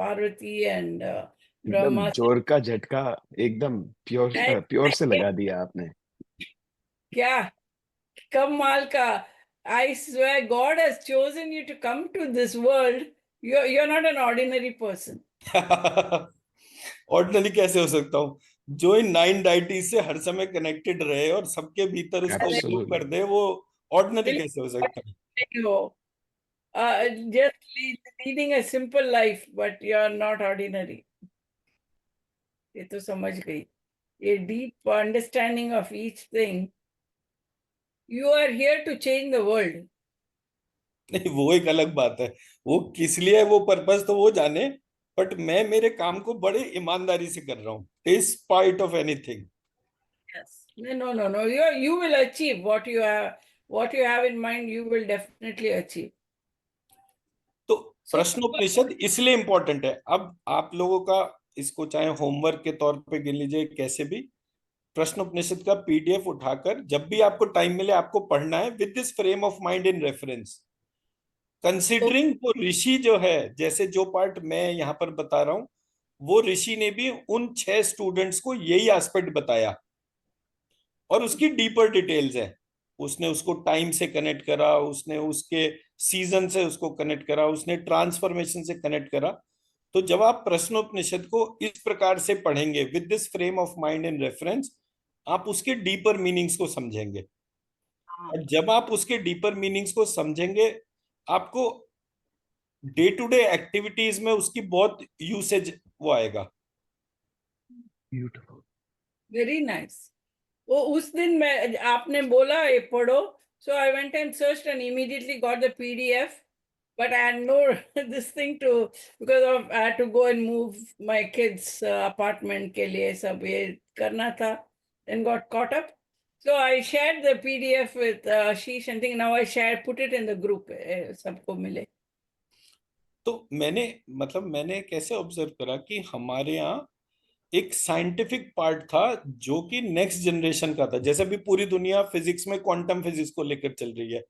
Parvati, and एकदम Brahma. जोर का झटका, एकदम I- pure I- से लगा दिया आपने। क्या कमाल का! I swear God has chosen you to come to this world. You're not an ordinary person. Ordinary कैसे हो सकता हूँ? जो इन 9 डाइटीज से हर समय कनेक्टेड रहे और सबके भीतर उसको इन्वोक कर एब्सोल्युटली। दे, वो ऑर्डिनरी Really, कैसे हो सकता है? you just leading a simple life, but you're not ordinary. ये तो समझ गई। A deep understanding of each thing. You are here to change the world. नहीं, वो एक अलग बात है। वो किस लिए है वो पर्पस तो वो जाने, बट मैं मेरे काम को बड़े ईमानदारी से कर रहा हूँ, despite of anything. Yes. No. You will achieve what you have in mind. You will definitely achieve. तो So, प्रश्नोपनिषद इसलिए इंपॉर्टेंट है। अब आप लोगों का इसको चाहे होमवर्क के तौर पे गिन लीजिए, कैसे भी प्रश्नोपनिषद का पीडीएफ उठाकर जब भी आपको टाइम मिले आपको पढ़ना है, with this frame of mind in reference, considering वो ऋषि जो है, जैसे जो पार्ट मैं यहाँ पर बता रहा हूँ वो ऋषि ने भी उन 6 स्टूडेंट्स को यही एस्पेक्ट बताया, और उसकी डीपर डिटेल्स है। उसने उसको टाइम से कनेक्ट करा, उसने उसके सीजन से उसको कनेक्ट करा, उसने ट्रांसफॉर्मेशन से कनेक्ट करा। तो जब आप प्रश्नोपनिषद को इस प्रकार से पढ़ेंगे with this frame of mind in reference, आप उसके डीपर मीनिंग्स को समझेंगे। और जब आप उसके डीपर मीनिंग्स को समझेंगे, आपको डे टू डे एक्टिविटीज में उसकी बहुत यूसेज वो आएगा। ब्यूटीफुल। very nice. वो उस दिन मैं आपने बोला ये पढ़ो, So I went and searched and immediately got the PDF, but I had no this thing to, because of I had to go and move my kids' apartment के लिए सब ये करना था, then got caught up. So I shared the PDF with Ashish and think now I put it in the group, सबको मिले. तो मैंने कैसे ऑब्जर्व करा कि हमारे यहाँ एक साइंटिफिक पार्ट था जो कि नेक्स्ट जनरेशन का था। जैसे अभी पूरी दुनिया फिजिक्स में क्वांटम फिजिक्स को लेकर चल रही है,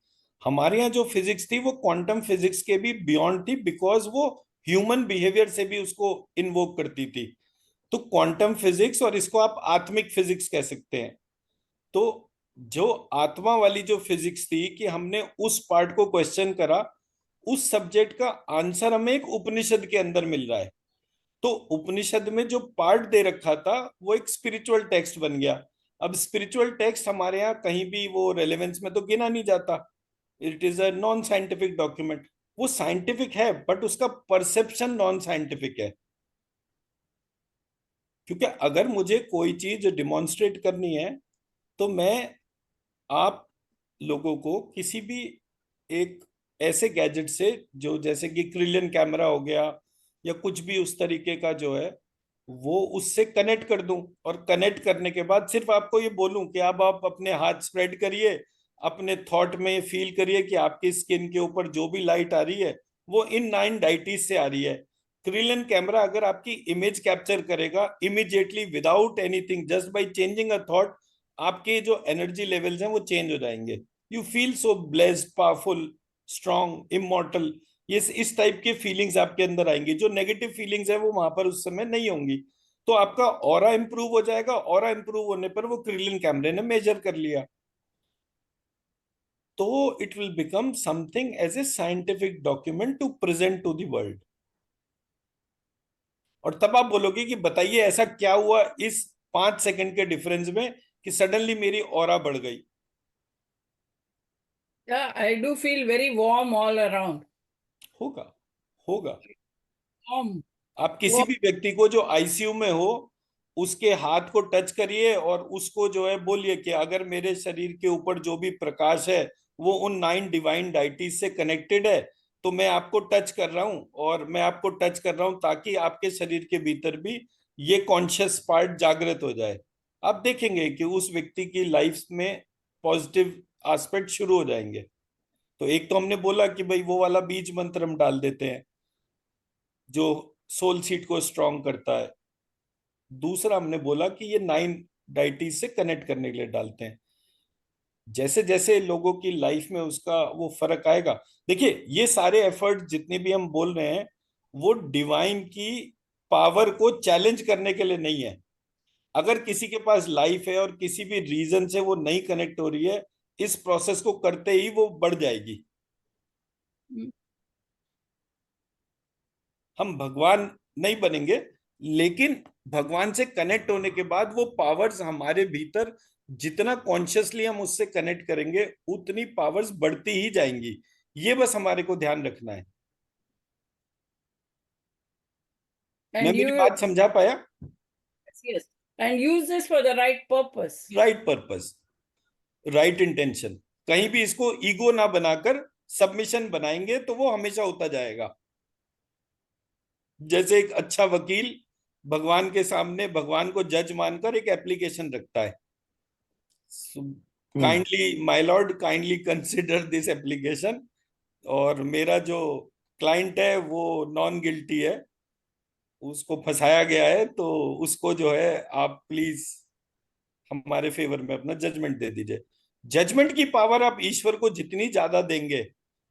हमारे यहाँ जो फिजिक्स थी वो क्वांटम फिजिक्स के भी बियॉन्ड थी, बिकॉज वो ह्यूमन बिहेवियर से भी उसको इन्वोक करती थी। तो क्वांटम फिजिक्स, और इसको आप आत्मिक फिजिक्स कह सकते हैं। तो जो आत्मा वाली जो फिजिक्स थी कि हमने उस पार्ट को क्वेश्चन करा, उस सब्जेक्ट का आंसर हमें एक उपनिषद के अंदर मिल रहा है। तो उपनिषद में जो पार्ट दे रखा था वो एक स्पिरिचुअल टेक्स्ट बन गया। अब स्पिरिचुअल टेक्स्ट हमारे यहाँ कहीं भी वो रेलेवेंस में तो गिना नहीं जाता, it is a non scientific document. वो साइंटिफिक है बट उसका परसेप्शन नॉन साइंटिफिक है। क्योंकि अगर मुझे कोई चीज डिमॉन्स्ट्रेट करनी है तो मैं आप लोगों को किसी भी एक ऐसे गैजेट से, जो जैसे कि क्रिलियन कैमरा हो गया या कुछ भी उस तरीके का जो है, वो उससे कनेक्ट कर दूं, और कनेक्ट करने के बाद सिर्फ आपको ये बोलूं कि अब आप अपने हाथ स्प्रेड करिए, अपने थॉट में फील करिए कि आपकी स्किन के ऊपर जो भी लाइट आ रही है वो इन 9 डाइटीज से आ रही है। क्रिलियन कैमरा अगर आपकी इमेज कैप्चर करेगा immediately without anything, just by changing a thought, आपके जो एनर्जी लेवल्स हैं वो चेंज हो जाएंगे। You feel so blessed, powerful, strong, immortal. ये इस टाइप के फीलिंग्स आपके अंदर आएंगी। जो नेगेटिव फीलिंग्स है वो वहां पर उस समय नहीं होंगी। तो आपका ऑरा इंप्रूव हो जाएगा। ऑरा इंप्रूव होने पर वो क्रिलियन कैमरे ने मेजर कर लिया, तो it will become something as a scientific document to present to the world. और तब आप बोलोगे कि बताइए ऐसा क्या हुआ इस 5 सेकंड के डिफरेंस में कि सडनली मेरी ऑरा बढ़ गई। Yeah, I do feel very warm all around. होगा, होगा। Warm. आप किसी भी व्यक्ति को जो आईसीयू में हो उसके हाथ को टच करिए और उसको जो है बोलिए कि अगर मेरे शरीर के ऊपर जो भी प्रकाश है वो उन 9 डिवाइन डाइटीज से कनेक्टेड है, तो मैं आपको टच कर रहा हूं, और मैं आपको टच कर रहा हूं ताकि आपके शरीर के भीतर भी ये कॉन्शियस पार्ट जागृत हो जाए। आप देखेंगे कि उस व्यक्ति की लाइफ में पॉजिटिव एस्पेक्ट शुरू हो जाएंगे। तो एक तो हमने बोला कि भाई वो वाला बीज मंत्र हम डाल देते हैं जो सोल सीट को स्ट्रांग करता है। दूसरा हमने बोला कि ये 9 डाइटीज से कनेक्ट करने के लिए डालते हैं। जैसे जैसे लोगों की लाइफ में उसका वो फर्क आएगा। देखिए ये सारे एफर्ट जितने भी हम बोल रहे हैं वो डिवाइन की पावर को चैलेंज करने के लिए नहीं है। अगर किसी के पास लाइफ है और किसी भी रीजन से वो नहीं कनेक्ट हो रही है, इस प्रोसेस को करते ही वो बढ़ जाएगी। हम भगवान नहीं बनेंगे, लेकिन भगवान से कनेक्ट होने के बाद वो पावर्स हमारे भीतर जितना कॉन्शियसली हम उससे कनेक्ट करेंगे उतनी पावर्स बढ़ती ही जाएंगी। ये बस हमारे को ध्यान रखना है। मैं And मेरी you, बात समझा पाया? yes, and use this for the right purpose. Right purpose, right intention. कहीं भी इसको ईगो ना बनाकर सबमिशन बनाएंगे तो वो हमेशा होता जाएगा। जैसे एक अच्छा वकील भगवान के सामने भगवान को जज मानकर एक एप्लीकेशन रखता है, kindly my Lord kindly consider this application, और मेरा जो क्लाइंट है वो नॉन गिल्टी है, उसको फंसाया गया है, तो उसको जो है आप प्लीज हमारे फेवर में अपना जजमेंट दे दीजिए। जजमेंट की पावर आप ईश्वर को जितनी ज्यादा देंगे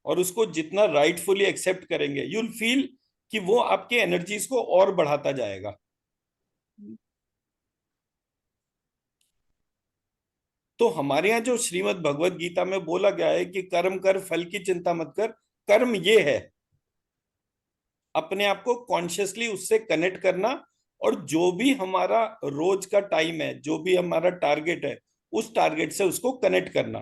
और उसको जितना राइटफुली एक्सेप्ट करेंगे, यू विल फील कि वो आपके एनर्जीज को और बढ़ाता जाएगा। तो हमारे यहाँ जो श्रीमद् भगवत गीता में बोला गया है कि कर्म कर, फल की चिंता मत कर। कर्म ये है अपने आप को कॉन्शियसली उससे कनेक्ट करना, और जो भी हमारा रोज का टाइम है, जो भी हमारा टारगेट है, उस टारगेट से उसको कनेक्ट करना।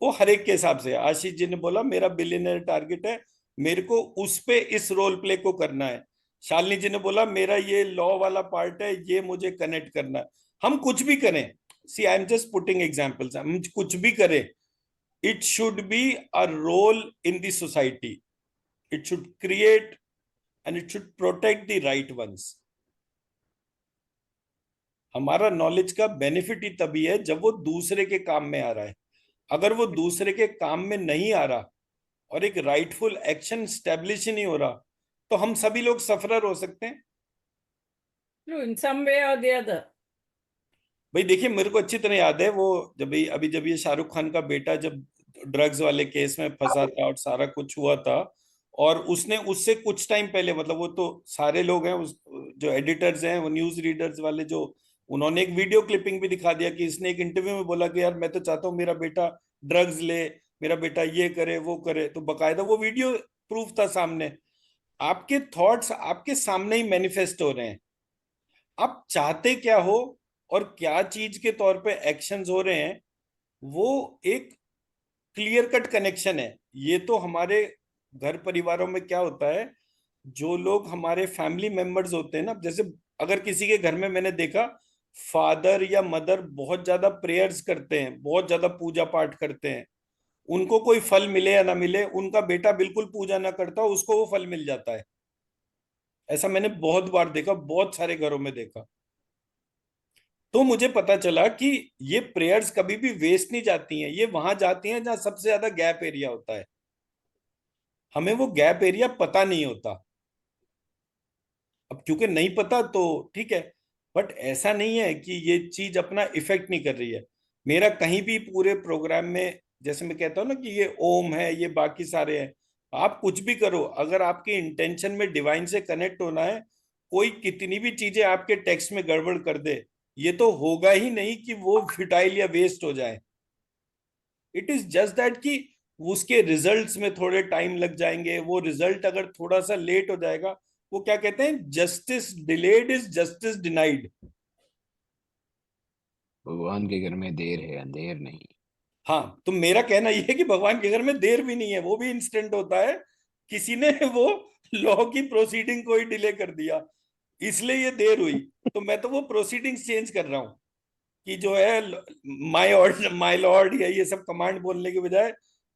वो हर एक के हिसाब से। आशीष जी ने बोला मेरा बिलियनर टारगेट है, मेरे को उस पे इस रोल प्ले को करना है। शालिनी जी ने बोला मेरा ये लॉ वाला पार्ट है, ये मुझे कनेक्ट करना है। हम कुछ भी करें, see I am just putting examples, हम कुछ भी करें, it should be a role in the society. It should create and it should protect the right ones. हमारा नॉलेज का बेनिफिट ही तभी है जब वो दूसरे के काम में आ रहा है. अगर वो दूसरे के काम में नहीं आ रहा और एक राइटफुल एक्शन स्टैब्लिश ही नहीं हो रहा, तो हम सभी लोग सफरर हो सकते हैं. True, in some way or the other. भाई देखिए, मेरे को अच्छी तरह याद है वो जब ये शाहरुख खान का बेटा जब ड्रग्स वाले केस में फंसा था और सारा कुछ हुआ था, और उसने उससे कुछ टाइम पहले, मतलब वो तो सारे लोग हैं उस, जो एडिटर्स हैं, वो न्यूज रीडर्स वाले, जो उन्होंने एक वीडियो क्लिपिंग भी दिखा दिया कि इसने एक इंटरव्यू में बोला कि यार मैं तो चाहता हूँ मेरा बेटा ड्रग्स ले, मेरा बेटा ये करे वो करे. तो बकायदा वो वीडियो प्रूफ था सामने. आपके थॉट्स आपके सामने ही मैनिफेस्ट हो रहे हैं. आप चाहते क्या हो और क्या चीज के तौर पे एक्शंस हो रहे हैं, वो एक क्लियर कट कनेक्शन है. ये तो हमारे घर परिवारों में क्या होता है, जो लोग हमारे फैमिली मेंबर्स होते हैं ना, जैसे अगर किसी के घर में मैंने देखा फादर या मदर बहुत ज्यादा प्रेयर्स करते हैं, बहुत ज्यादा पूजा पाठ करते हैं, उनको कोई फल मिले या ना मिले, उनका बेटा बिल्कुल पूजा ना करता उसको वो फल मिल जाता है. ऐसा मैंने बहुत बार देखा, बहुत सारे घरों में देखा. तो मुझे पता चला कि ये प्रेयर्स कभी भी वेस्ट नहीं जाती हैं. ये वहां जाती हैं जहां सबसे ज्यादा गैप एरिया होता है. हमें वो गैप एरिया पता नहीं होता. अब क्योंकि नहीं पता तो ठीक है, बट ऐसा नहीं है कि ये चीज अपना इफेक्ट नहीं कर रही है. मेरा कहीं भी पूरे प्रोग्राम में, जैसे मैं कहता हूँ ना कि ये ओम है, ये बाकी सारे हैं, आप कुछ भी करो, अगर आपके इंटेंशन में डिवाइन से कनेक्ट होना है, कोई कितनी भी चीजें आपके टेक्स्ट में गड़बड़ कर दे, ये तो होगा ही नहीं कि वो फिटाइल या वेस्ट हो जाए. इट इज जस्ट दैट कि उसके रिजल्ट्स में थोड़े टाइम लग जाएंगे. वो रिजल्ट अगर थोड़ा सा लेट हो जाएगा, वो क्या कहते हैं, justice delayed is justice denied. भगवान के घर में देर है अंधेर नहीं. हाँ, तो मेरा कहना यह है कि भगवान के घर में देर भी नहीं है, वो भी इंस्टेंट होता है. किसी ने वो लॉ की प्रोसीडिंग को ही डिले कर दिया, इसलिए ये देर हुई. तो मैं तो वो प्रोसीडिंग्स चेंज कर रहा हूँ कि जो है माय ऑर्डर माय लॉर्ड या ये सब कमांड बोलने के बजाय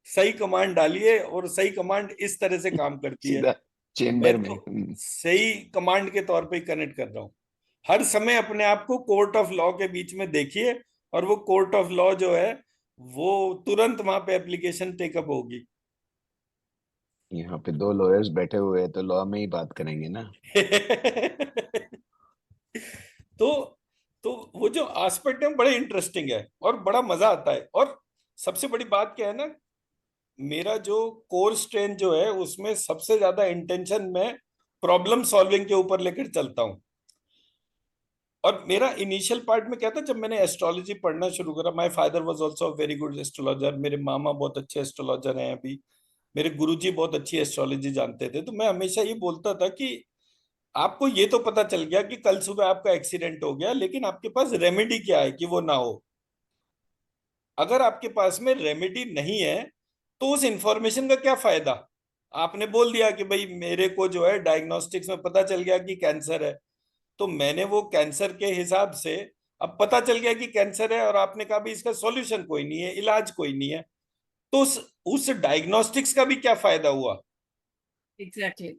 सही कमांड डालिए, और सही कमांड इस तरह से काम करती है. सीधा तो मैं चेम्बर में. तो सही कमांड के तौर पे कनेक्ट कर रहा हूँ. हर समय अपने आप को कोर्ट ऑफ लॉ के बीच में देखिए, और वो कोर्ट ऑफ लॉ जो है वो तुरंत वहां पे एप्लीकेशन टेकअप होगी. यहाँ पे दो लॉयर्स बैठे हुए हैं तो लॉ में ही बात करेंगे ना. तो तो वो जो एस्पेक्ट है बड़े इंटरेस्टिंग है और बड़ा मजा आता है. और सबसे बड़ी बात क्या है ना, मेरा जो कोर स्ट्रेन जो है उसमें सबसे ज्यादा इंटेंशन में प्रॉब्लम सॉल्विंग के ऊपर लेकर चलता हूँ. और मेरा इनिशियल पार्ट में क्या था, जब मैंने एस्ट्रोलॉजी पढ़ना शुरू करा, my father was also very good astrologer. मेरे मामा बहुत अच्छे एस्ट्रोलॉजर हैं अभी. मेरे गुरुजी बहुत अच्छी एस्ट्रोलॉजी जानते थे. तो मैं हमेशा ये बोलता था कि आपको ये तो पता चल गया कि कल सुबह आपका एक्सीडेंट हो गया, लेकिन आपके पास रेमेडी क्या है कि वो ना हो. अगर आपके पास में रेमेडी नहीं है तो उस इंफॉर्मेशन का क्या फायदा. आपने बोल दिया कि भाई मेरे को जो है डायग्नोस्टिक्स में पता चल गया कि कैंसर है, तो मैंने वो कैंसर के हिसाब से, अब पता चल गया कि कैंसर है और आपने कहा भी इसका सॉल्यूशन कोई नहीं है, इलाज कोई नहीं है, तो उस डायग्नोस्टिक्स का भी क्या फायदा हुआ. Exactly.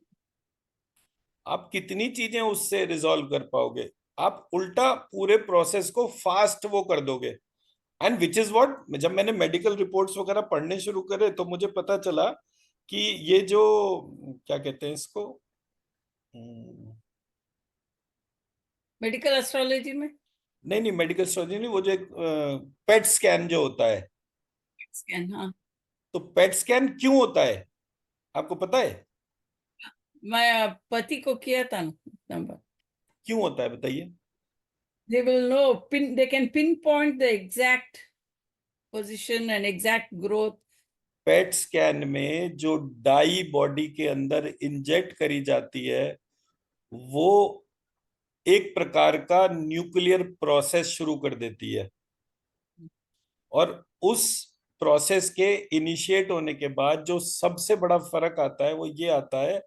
आप कितनी चीजें उससे रिजॉल्व कर पाओगे. आप उल्टा पूरे प्रोसेस को फास्ट वो कर दोगे. एंड विच इज व्हाट, जब मैंने मेडिकल रिपोर्ट्स वगैरह पढ़ने शुरू करे तो मुझे पता चला कि ये जो क्या कहते हैं इसको, Medical astrology में नहीं नहीं, मेडिकल सर्जरी नहीं, वो जो एक पेट स्कैन जो होता है, scan, हाँ. तो पेट स्कैन क्यों होता है आपको पता है? मैं पति को किया था नंबर. क्यों होता है बताइए. They will know, they can pinpoint the exact position and exact growth. PET scan में जो डाई बॉडी के अंदर इंजेक्ट करी जाती है, वो एक प्रकार का न्यूक्लियर प्रोसेस शुरू कर देती है. और उस प्रोसेस के इनिशिएट होने के बाद जो सबसे बड़ा फर्क आता है वो ये आता है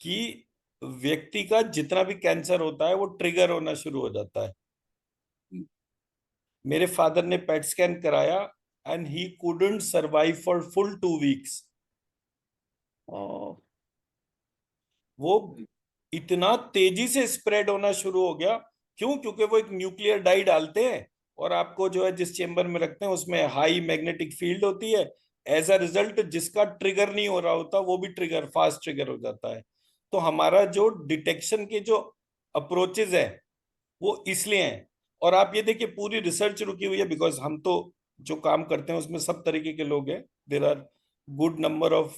कि व्यक्ति का जितना भी कैंसर होता है वो ट्रिगर होना शुरू हो जाता है. मेरे फादर ने पेट स्कैन कराया, and he couldn't survive for full 2 weeks. Oh, वो इतना तेजी से स्प्रेड होना शुरू हो गया। क्यों? क्योंकि वो एक न्यूक्लियर डाई डालते हैं और आपको जो है जिस चेंबर में रखते हैं उसमें हाई मैग्नेटिक फील्ड होती है। एज अ रिजल्ट जिसका ट्रिगर नहीं हो रहा होता वो भी ट्रिगर, फास्ट ट्रिगर हो जाता है। तो हमारा जो डिटेक्शन के जो अप्रोचेज है वो इसलिए हैं। और आप ये देखिए पूरी रिसर्च रुकी हुई है, बिकॉज हम तो जो काम करते हैं उसमें सब तरीके के लोग हैं। There are good number of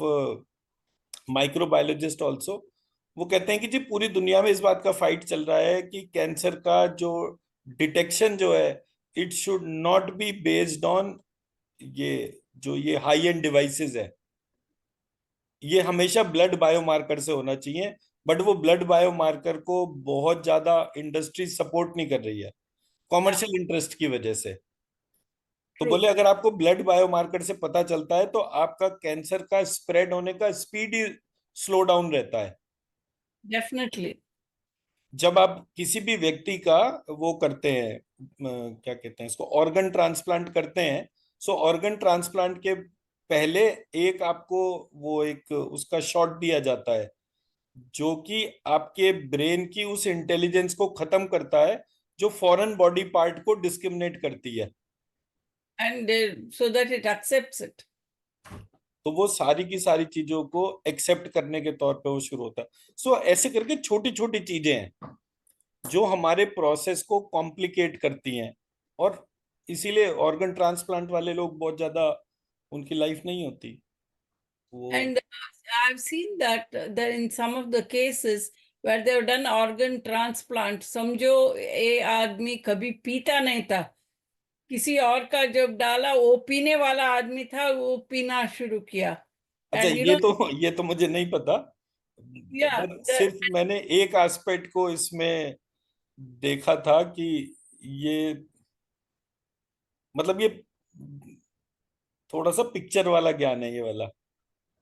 microbiologist also. वो कहते हैं कि जी पूरी दुनिया में इस बात का फाइट चल रहा है कि कैंसर का जो डिटेक्शन जो है it should not be based on ये जो ये हाई एंड डिवाइसेस है, ये हमेशा ब्लड बायोमार्कर से होना चाहिए। बट वो ब्लड बायोमार्कर को बहुत ज्यादा इंडस्ट्री सपोर्ट नहीं कर रही है कॉमर्शियल इंटरेस्ट की वजह से। तो true. बोले अगर आपको ब्लड बायोमार्कर से पता चलता है तो आपका कैंसर का स्प्रेड होने का स्पीड ही स्लो डाउन रहता है। Definitely. जब आप किसी भी व्यक्ति का वो करते हैं क्या कहते हैं इसको, ऑर्गन ट्रांसप्लांट करते हैं। सो ऑर्गन ट्रांसप्लांट के पहले एक आपको वो एक उसका शॉट दिया जाता है जो कि आपके ब्रेन की उस इंटेलिजेंस को खत्म करता है जो फॉरेन बॉडी पार्ट को डिस्क्रिमिनेट करती है। And so that it accepts it. तो वो सारी की सारी चीजों को एक्सेप्ट करने के तौर पे वो शुरू होता है। सो ऐसे करके छोटी छोटी चीजें हैं जो हमारे प्रोसेस को कॉम्प्लिकेट करती हैं। और इसीलिए ऑर्गन ट्रांसप्लांट वाले लोग बहुत ज्यादा उनकी लाइफ नहीं होती वो। And I've seen that that in some of the cases where they've done organ transplant, समझो ये आदमी कभी पीता नहीं था, किसी और का जब डाला वो पीने वाला आदमी था, वो पीना शुरू किया। अच्छा, And you ये know, तो मुझे नहीं पता। yeah, पर सिर्फ मैंने एक एस्पेक्ट को इसमें देखा था कि ये मतलब ये थोड़ा सा पिक्चर वाला ज्ञान है ये वाला।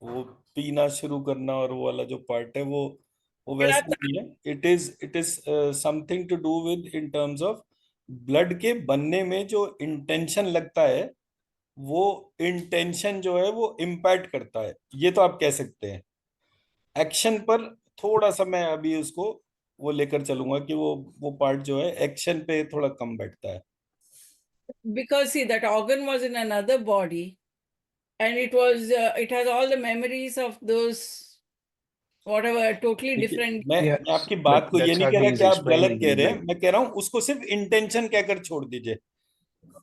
वो पीना शुरू करना और वो वाला जो पार्ट है वो बड़ा वैसा नहीं है। It is something to do with in terms of blood के बनने में जो इंटेंशन लगता है, वो इंटेंशन जो है वो इम्पैक्ट करता है, ये तो आप कह सकते हैं। एक्शन पर थोड़ा सा मैं अभी उसको वो लेकर चलूंगा कि वो पार्ट जो है एक्शन पे थोड़ा कम बैठता है। because see that organ was in another body, and it was it has all the memories of those whatever totally देखिए different. मैं Yeah, मैं आपकी but बात को ये that's नहीं what कह he रहा is कि आप गलत explaining. कह रहे हैं, Like, मैं कह रहा हूं उसको सिर्फ इंटेंशन कहकर छोड़ दीजिए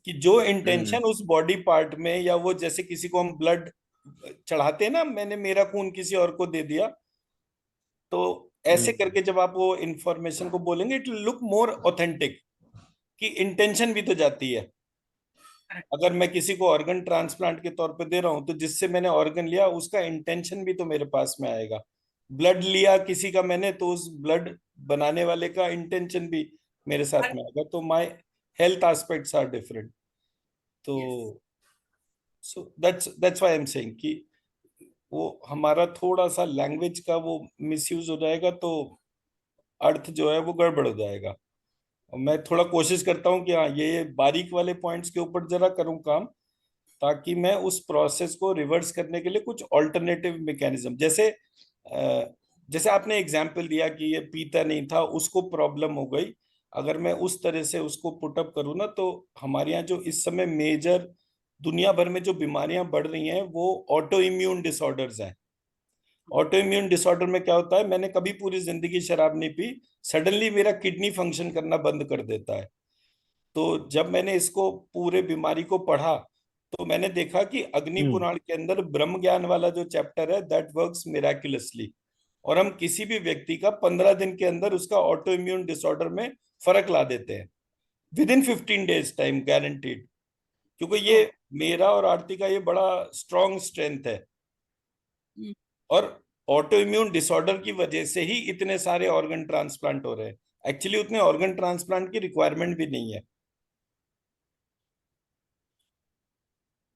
कि जो इंटेंशन उस बॉडी पार्ट में, या वो जैसे किसी को हम ब्लड चढ़ाते हैं ना, मैंने मेरा खून किसी और को दे दिया, तो ऐसे करके जब आप वो इंफॉर्मेशन को बोलेंगे इट लुक मोर ऑथेंटिक कि इंटेंशन भी तो जाती है। अगर मैं किसी को ऑर्गन ट्रांसप्लांट के तौर पे दे रहा हूं तो जिससे मैंने ऑर्गन लिया उसका इंटेंशन भी तो मेरे पास में आएगा। ब्लड लिया किसी का मैंने तो उस ब्लड बनाने वाले का इंटेंशन भी मेरे साथ में आएगा। तो my health aspects are different. तो Yes. So that's why I am saying कि वो हमारा थोड़ा सा लैंग्वेज का वो मिसयूज हो जाएगा तो अर्थ जो है वो गड़बड़ हो जाएगा। और मैं थोड़ा कोशिश करता हूँ कि हाँ ये बारीक वाले पॉइंट्स के ऊपर जरा करूँ काम, ताकि मैं उस प्रोसेस को रिवर्स करने के लिए कुछ ऑल्टरनेटिव मैकेनिज्म, जैसे आपने एग्जाम्पल दिया कि ये पीता नहीं था उसको प्रॉब्लम हो गई, अगर मैं उस तरह से उसको पुटअप करूँ ना तो हमारे यहाँ जो इस समय मेजर दुनिया भर में जो बीमारियां बढ़ रही हैं वो ऑटो इम्यून डिसऑर्डर्स हैं। ऑटो इम्यून डिसऑर्डर में क्या होता है, मैंने कभी पूरी जिंदगी शराब नहीं पी, सडनली मेरा किडनी फंक्शन करना बंद कर देता है। तो जब मैंने इसको पूरे बीमारी को पढ़ा तो मैंने देखा कि अग्नि पुराण के अंदर ब्रह्म ज्ञान वाला जो चैप्टर है दैट वर्क्स मिराकुलसली, और हम किसी भी व्यक्ति का 15 दिन के अंदर उसका ऑटो इम्यून डिसऑर्डर में फर्क ला देते हैं with in 15 days time guaranteed. क्योंकि ये मेरा और आरती का ये बड़ा स्ट्रॉन्ग स्ट्रेंथ है। Mm. और ऑटो इम्यून डिसऑर्डर की वजह से ही इतने सारे ऑर्गन ट्रांसप्लांट हो रहे हैं। एक्चुअली उतने ऑर्गन ट्रांसप्लांट की रिक्वायरमेंट भी नहीं है,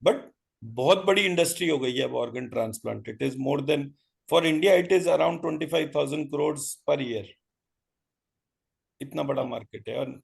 बट बहुत बड़ी इंडस्ट्री हो गई है अब organ transplant. It is more than, for India it is around 25,000 crore per year. इतना बड़ा मार्केट है। और